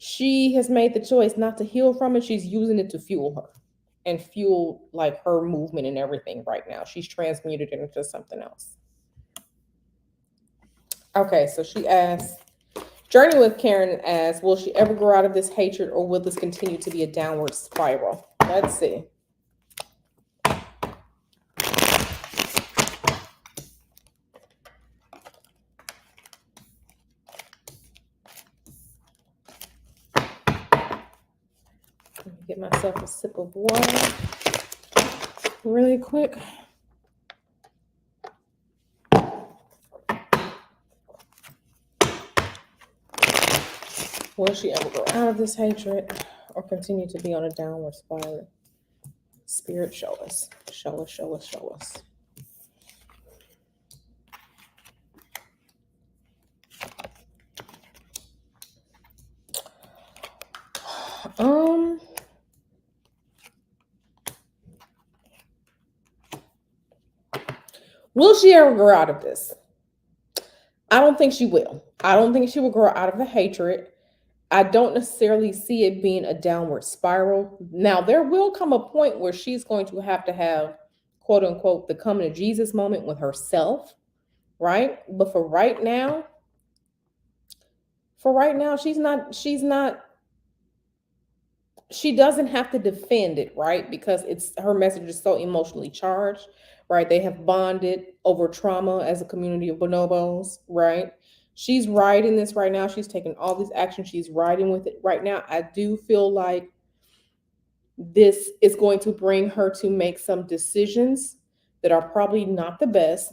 She has made the choice not to heal from it. She's using it to fuel her and fuel like her movement and everything right now. She's transmuted it into something else. Okay, so she asked, Journey with Karen asks, will she ever grow out of this hatred or will this continue to be a downward spiral? Let's see. Let me get myself a sip of water really quick. Will she ever grow out of this hatred or continue to be on a downward spiral? Spirit, show us. Show us, show us, show us. Will she ever grow out of this? I don't think she will. I don't think she will grow out of the hatred. I don't necessarily see it being a downward spiral. Now, there will come a point where she's going to have, quote unquote, the coming to Jesus moment with herself, right? But for right now, she doesn't have to defend it, right? Because her message is so emotionally charged, right? They have bonded over trauma as a community of bonobos, right? She's riding this right now. She's taking all these actions. She's riding with it right now. I do feel like this is going to bring her to make some decisions that are probably not the best,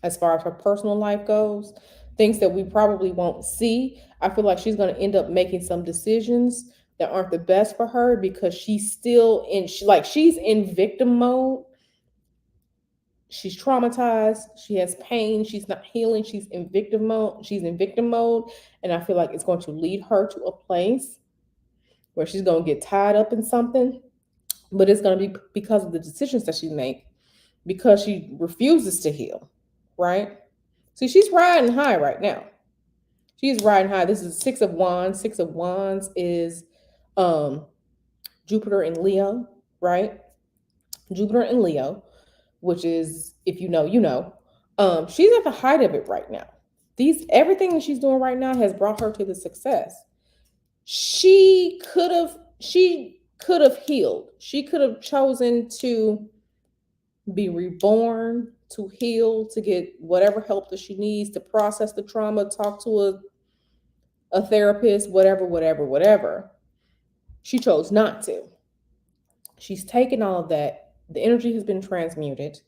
as far as her personal life goes, things that we probably won't see. I feel like she's going to end up making some decisions that aren't the best for her because she's still she's in victim mode. She's traumatized. She has pain. She's not healing. She's in victim mode. And I feel like it's going to lead her to a place where she's going to get tied up in something, but it's going to be because of the decisions that she makes, because she refuses to heal, right? See, she's riding high right now. She's riding high. This is Six of Wands. Six of Wands is Jupiter in Leo, right? Jupiter in Leo, which is, if you know, you know. She's at the height of it right now. Everything that she's doing right now has brought her to the success. She could have healed. She could have chosen to be reborn, to heal, to get whatever help that she needs, to process the trauma, talk to a therapist, whatever. She chose not to. She's taken all of that. The energy has been transmuted.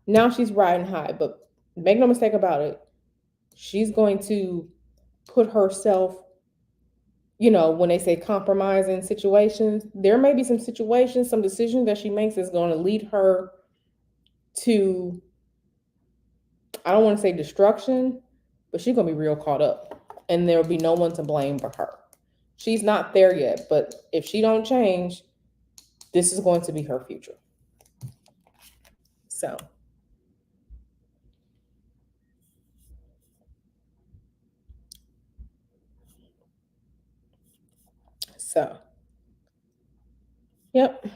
Now she's riding high, but make no mistake about it. She's going to put herself, when they say compromise in situations, there may be some situations, some decisions that she makes is going to lead her to, I don't want to say destruction, but she's going to be real caught up and there will be no one to blame but her. She's not there yet, but if she don't change, this is going to be her future. So. Yep.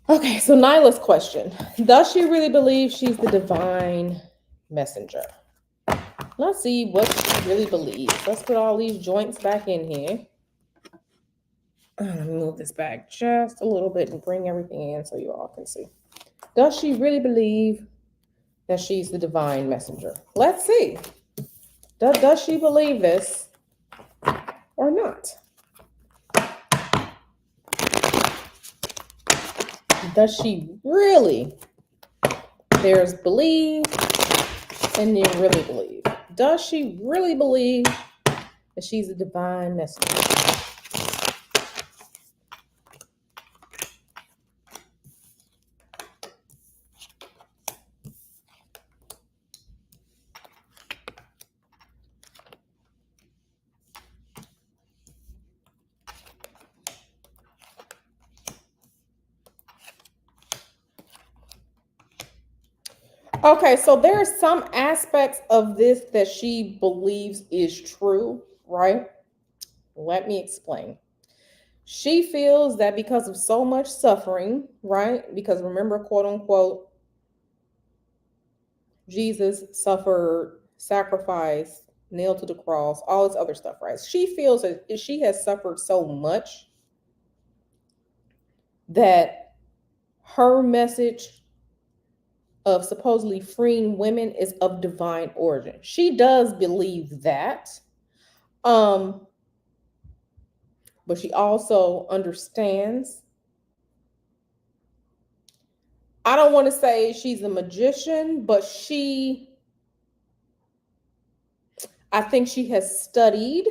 Okay, so Nyla's question. Does she really believe she's the divine messenger? Let's see what she really believes. Let's put all these joints back in here. Let me move this back just a little bit and bring everything in so you all can see. Does she really believe that she's the divine messenger? Let's see. Does she believe this or not? Does she really? There's believe and then really believe. Does she really believe that she's a divine messenger? Okay, so there are some aspects of this that she believes is true, right? Let me explain. She feels that because of so much suffering, right? Because remember, quote unquote, Jesus suffered, sacrifice, nailed to the cross, all this other stuff, right? She feels that she has suffered so much that her message of supposedly freeing women is of divine origin. She does believe that. Um, but she also understands. I don't want to say she's a magician, but I think she has studied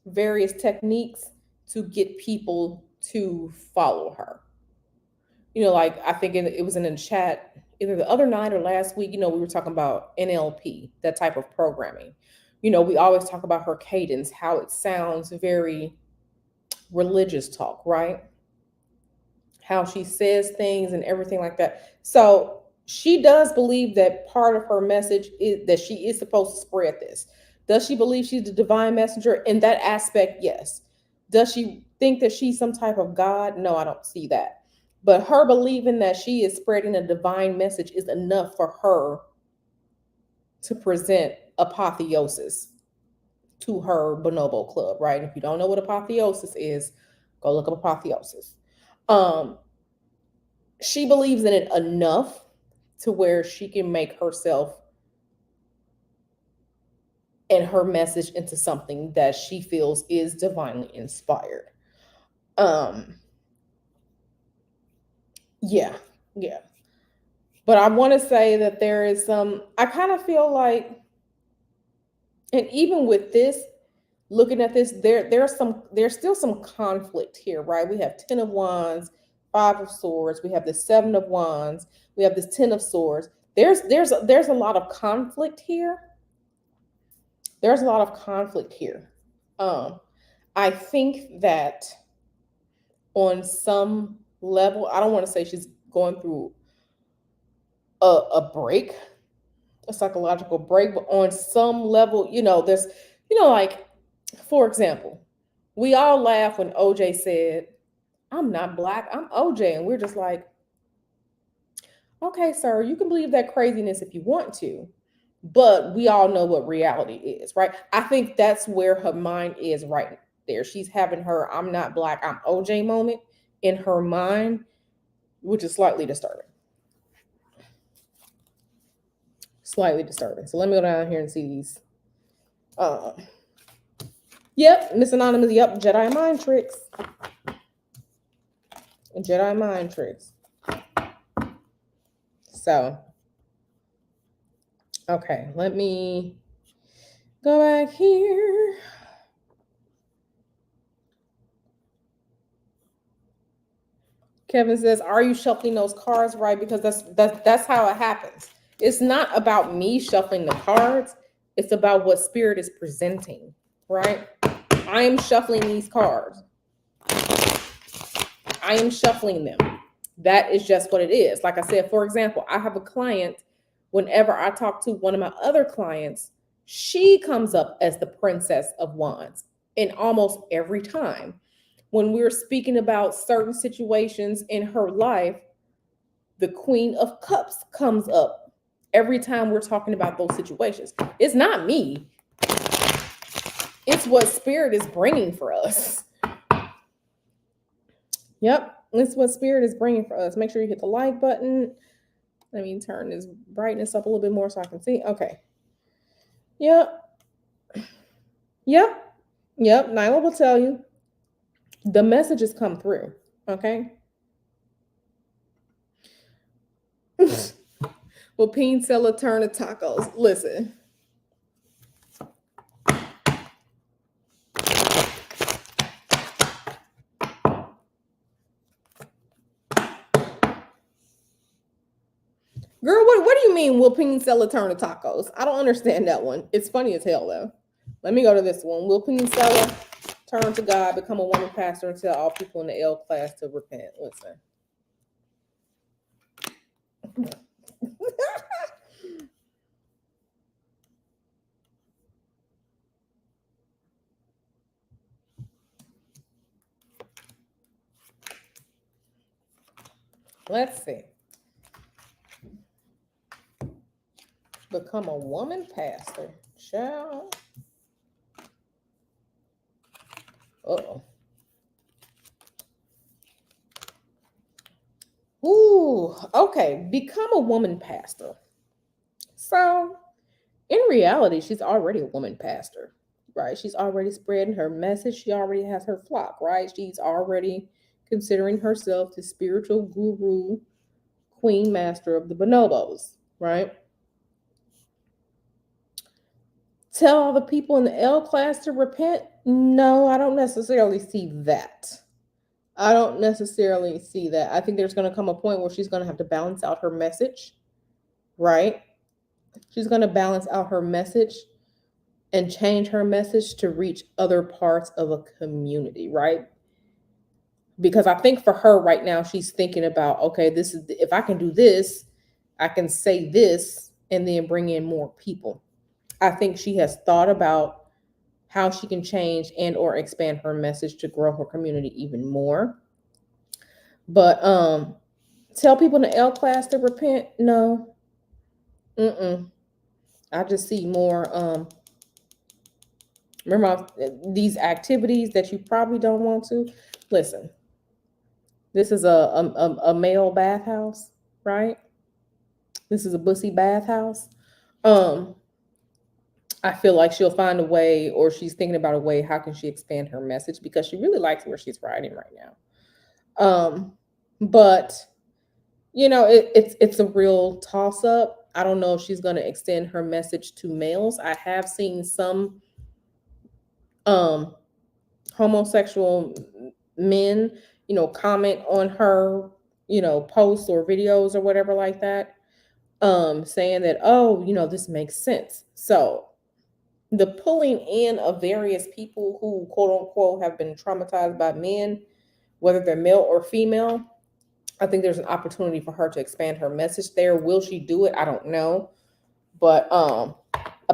various techniques to get people to follow her. Like I think it was in the chat either the other night or last week. We were talking about NLP, that type of programming. We always talk about her cadence, how it sounds very religious talk, right? How she says things and everything like that. So she does believe that part of her message is that she is supposed to spread this. Does she believe she's the divine messenger? In that aspect, yes. Does she think that she's some type of God? No, I don't see that. But her believing that she is spreading a divine message is enough for her to present apotheosis to her bonobo club, right? If you don't know what apotheosis is, go look up apotheosis. She believes in it enough to where she can make herself and her message into something that she feels is divinely inspired. Yeah, yeah. But I want to say that there is I kind of feel like, and even with this, looking at this, there's still some conflict here, right? We have 10 of Wands, 5 of Swords, we have the 7 of Wands, we have this 10 of Swords. There's a lot of conflict here. There's a lot of conflict here. I think that on some level, I don't want to say she's going through a break, a psychological break, but on some level, there's, like, for example, we all laugh when OJ said, "I'm not black, I'm OJ." And we're just like, okay, sir, you can believe that craziness if you want to, but we all know what reality is, right? I think that's where her mind is right there. She's having her "I'm not black, I'm OJ" moment in her mind, which is slightly disturbing. Slightly disturbing. So let me go down here and see these. Yep, Miss Anonymous. Yep, Jedi mind tricks. Jedi mind tricks. So, okay, let me go back here. Kevin says, "Are you shuffling those cards right?" Because that's how it happens. It's not about me shuffling the cards. It's about what spirit is presenting, right? I am shuffling these cards. I am shuffling them. That is just what it is. Like I said, for example, I have a client, whenever I talk to one of my other clients, she comes up as the Princess of Wands. And almost every time when we're speaking about certain situations in her life, the Queen of Cups comes up every time we're talking about those situations. It's not me. It's what spirit is bringing for us. Yep, it's what spirit is bringing for us. Make sure you hit the like button. Let me turn this brightness up a little bit more so I can see. Okay. Yep. Yep. Yep. Nyla will tell you. The messages come through. Okay. Will Peen sell a turn of tacos? Listen. Girl, what do you mean, will Peen sell a turn of tacos? I don't understand that one. It's funny as hell, though. Let me go to this one. Will Peen sell a turn to God, become a woman pastor, and tell all people in the L class to repent? Listen. Let's see. Become a woman pastor. Child. Uh-oh. Ooh, okay. Become a woman pastor. So, in reality, she's already a woman pastor, right? She's already spreading her message. She already has her flock, right? She's already considering herself the spiritual guru, queen master of the bonobos, right? Tell all the people in the L class to repent? No, I don't necessarily see that. I don't necessarily see that. I think there's going to come a point where she's going to have to balance out her message, right? She's going to balance out her message and change her message to reach other parts of a community, right? Because I think for her right now, she's thinking about, okay, this is, if I can do this, I can say this and then bring in more people. I think she has thought about how she can change and or expand her message to grow her community even more. But tell people in the L class to repent? No. I just see more remember these activities that you probably don't want to. Listen, this is a male bathhouse, right? This is a bussy bathhouse. Um, I feel like she'll find a way, or she's thinking about a way, how can she expand her message, because she really likes where she's riding right now. But it's a real toss up. I don't know if she's going to extend her message to males. I have seen some homosexual men, comment on her, posts or videos or whatever like that, saying that, oh, this makes sense. So the pulling in of various people who, quote unquote, have been traumatized by men, whether they're male or female, I think there's an opportunity for her to expand her message there. Will she do it? I don't know. But a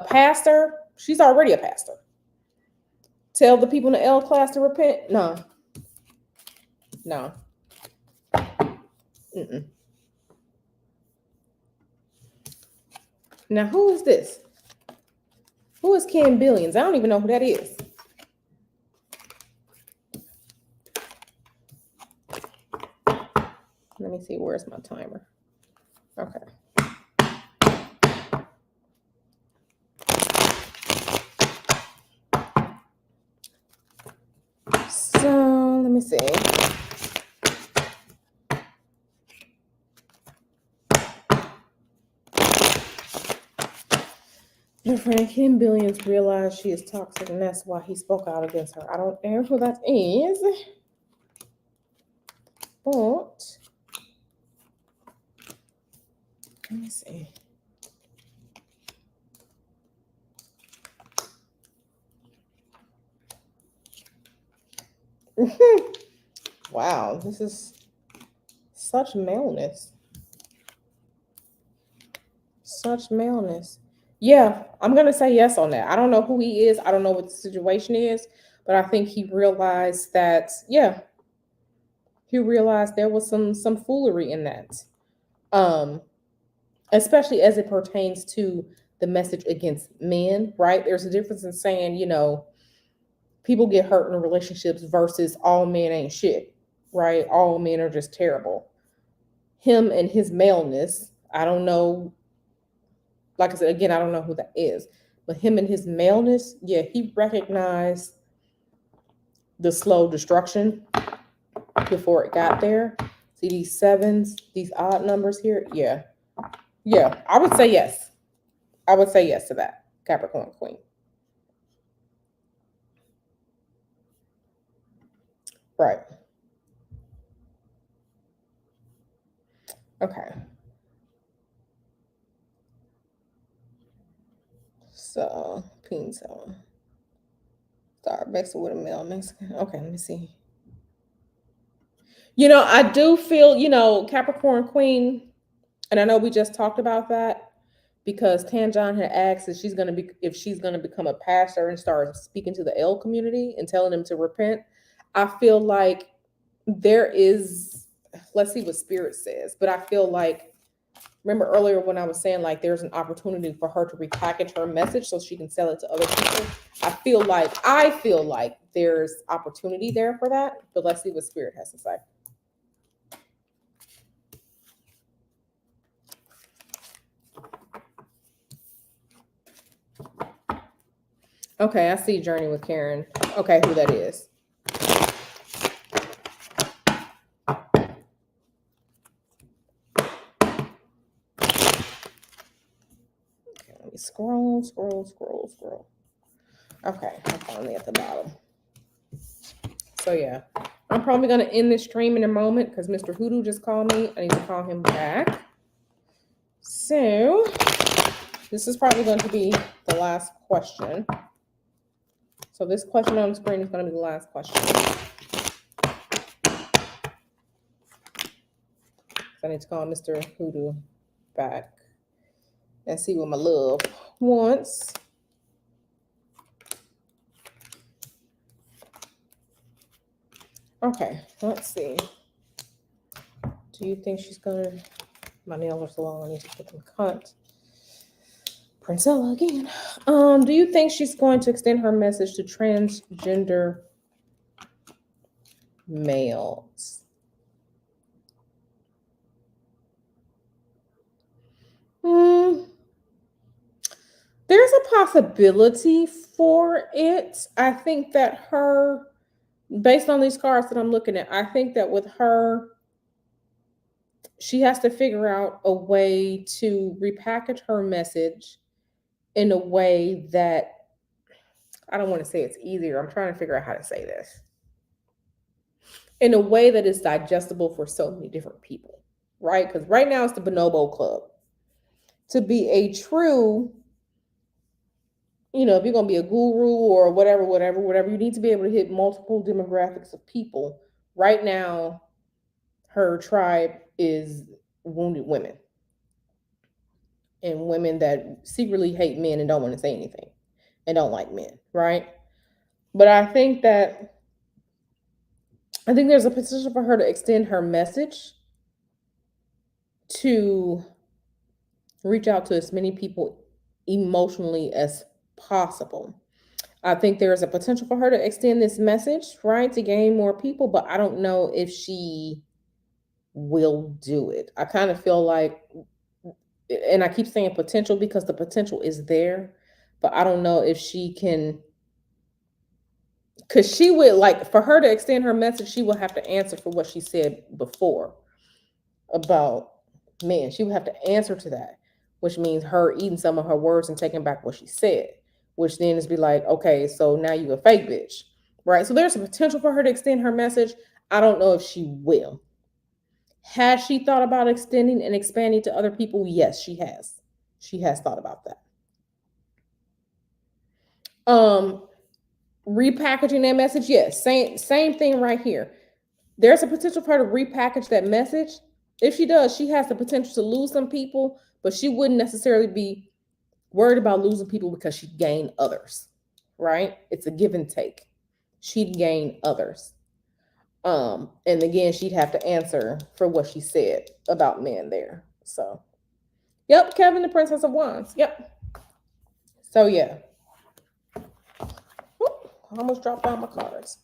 pastor, she's already a pastor. Tell the people in the L class to repent? No. No. Mm-mm. Now, who is this? Who is Ken Billions? I don't even know who that is. Let me see. Where's my timer? Okay. So, let me see. Her friend Ken Billions realized she is toxic, and that's why he spoke out against her. I don't know who that is, but let me see. Wow, this is such maleness. Such maleness. Yeah, I'm gonna say yes on that. I don't know who he is. I don't know what the situation is, but I think he realized that. Yeah, he realized there was some foolery in that. Especially as it pertains to the message against men. Right? There's a difference in saying, people get hurt in relationships versus all men ain't shit. Right? All men are just terrible. Him and his maleness. I don't know. Like I said, again, I don't know who that is, but him and his maleness, yeah, he recognized the slow destruction before it got there. See these sevens, these odd numbers here? Yeah. Yeah, I would say yes. I would say yes to that, Capricorn Queen. Right. Okay. So, Pinto. Star Mexican with a male Mexican. Okay, let me see. I do feel, Capricorn Queen, and I know we just talked about that because Tanjon had asked if she's gonna become a pastor and start speaking to the L community and telling them to repent. I feel like there is, let's see what Spirit says, but I feel like remember earlier when I was saying like there's an opportunity for her to repackage her message so she can sell it to other people. I feel like there's opportunity there for that, but let's see what Spirit has to say. Okay, I see Journey with Karen. Okay, who that is. Okay, let me scroll. Okay, I'm finally at the bottom. So yeah, I'm probably gonna end this stream in a moment because Mr. Hoodoo just called me. I need to call him back. So this is probably going to be the last question. So this question on the screen is going to be the last question. So I need to call Mr. Hoodoo back and see what my love wants. Okay, let's see. Do you think she's gonna? My nails are so long. I need to get them cut. Princella again. Do you think she's going to extend her message to transgender males? There's a possibility for it. I think that her, based on these cards that I'm looking at, I think that with her, she has to figure out a way to repackage her message in a way that, I don't want to say it's easier. I'm trying to figure out how to say this. In a way that is digestible for so many different people, right? Because right now it's the Bonobo Club. To be a true, if you're going to be a guru or whatever, you need to be able to hit multiple demographics of people. Right now, her tribe is wounded women and women that secretly hate men and don't want to say anything and don't like men, right? But I think there's a potential for her to extend her message to reach out to as many people emotionally as possible. I think there is a potential for her to extend this message, right, to gain more people, but I don't know if she will do it. I kind of feel like, and I keep saying potential because the potential is there, but I don't know if she can, because she would, like, for her to extend her message, she will have to answer for what she said before about men. She would have to answer to that, which means her eating some of her words and taking back what she said, which then is be like, okay, so now you a fake bitch, right? So there's a potential for her to extend her message. I don't know if she will. Has she thought about extending and expanding to other people? Yes, she has. She has thought about that. Repackaging that message, yes. Same thing right here. There's a potential for her to repackage that message. If she does, she has the potential to lose some people, but she wouldn't necessarily be worried about losing people because she'd gain others, right? It's a give and take. She'd gain others. And again, she'd have to answer for what she said about men there. So, yep, Kevin, the Princess of Wands. Yep. So, yeah. Whoop, I almost dropped down my cards.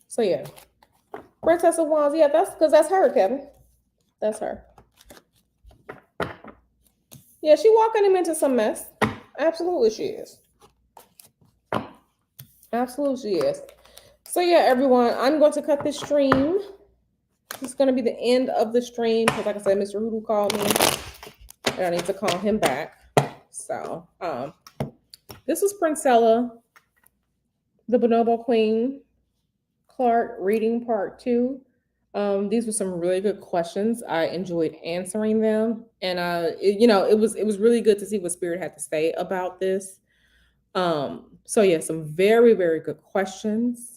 So, yeah. Princess of Wands. Yeah, that's her, Kevin. That's her. Yeah, she walking him into some mess. Absolutely, she is. Absolutely, she is. So, yeah, everyone, I'm going to cut this stream. This is going to be the end of the stream because, like I said, Mr. Hoodoo called me and I need to call him back. So, this is Princella, the Bonobo Queen Clark reading part 2. These were some really good questions. I enjoyed answering them, and it was really good to see what Spirit had to say about this. So yeah, some very, very good questions,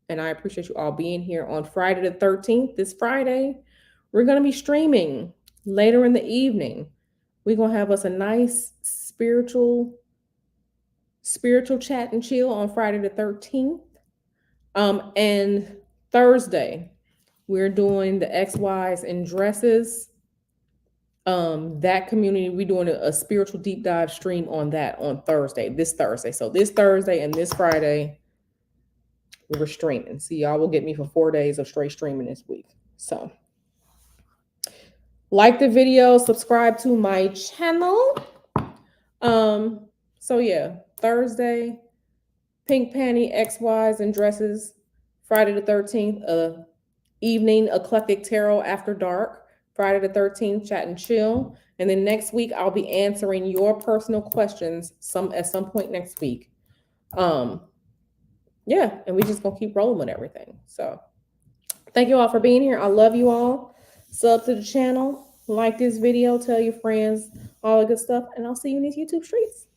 and I appreciate you all being here on Friday the 13th. This Friday, we're gonna be streaming later in the evening. We're gonna have us a nice spiritual chat and chill on Friday the 13th. And Thursday, We're doing the XYs and dresses. That community, we're doing a spiritual deep dive stream on that on Thursday, this Thursday. So this Thursday and this Friday, we were streaming. So y'all will get me for 4 days of straight streaming this week. So like the video, subscribe to my channel. So yeah, Thursday, pink panty, XYs and dresses. Friday the 13th, evening eclectic tarot after dark. Friday the 13th, chat and chill. And then next week, I'll be answering your personal questions at some point next week. Yeah, and we just gonna keep rolling with everything. So thank you all for being here. I love you all. Sub to the channel, like this video, tell your friends, all the good stuff, and I'll see you in these YouTube streets.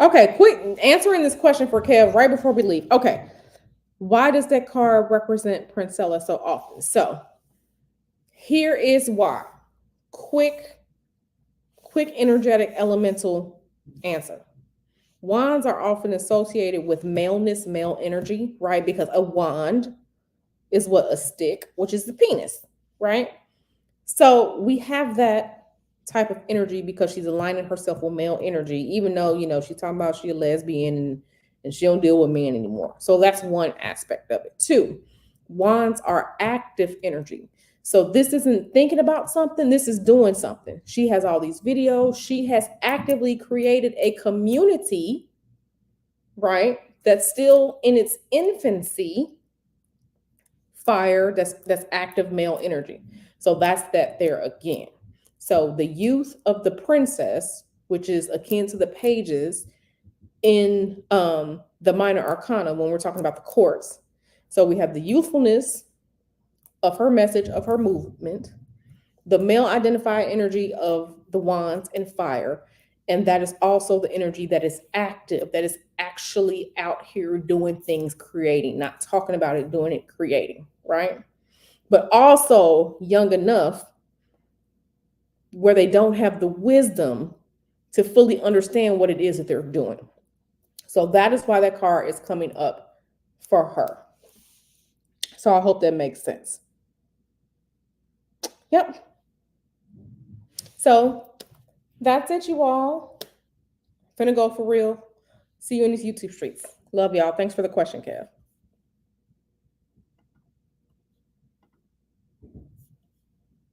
Okay, quick answering this question for Kev right before we leave. Okay, why does that card represent Princella so often? So here is why. Quick energetic elemental answer. Wands are often associated with maleness, male energy, right? Because a wand is what? A stick, which is the penis, right? So we have that type of energy because she's aligning herself with male energy, even though, she's talking about she's a lesbian and she don't deal with men anymore. So that's one aspect of it. Two, wands are active energy. So this isn't thinking about something, this is doing something. She has all these videos. She has actively created a community, right? That's still in its infancy. Fire, that's active male energy. So that's that there again. So the youth of the princess, which is akin to the pages in the minor arcana when we're talking about the courts. So we have the youthfulness of her message, of her movement, the male identified energy of the wands and fire, and that is also the energy that is active, that is actually out here doing things, creating, not talking about it, doing it, creating, right? But also young enough where they don't have the wisdom to fully understand what it is that they're doing. So that is why that card is coming up for her. So I hope that makes sense. Yep. So that's it, you all. Finna go for real. See you in these YouTube streets. Love y'all. Thanks for the question, Kev.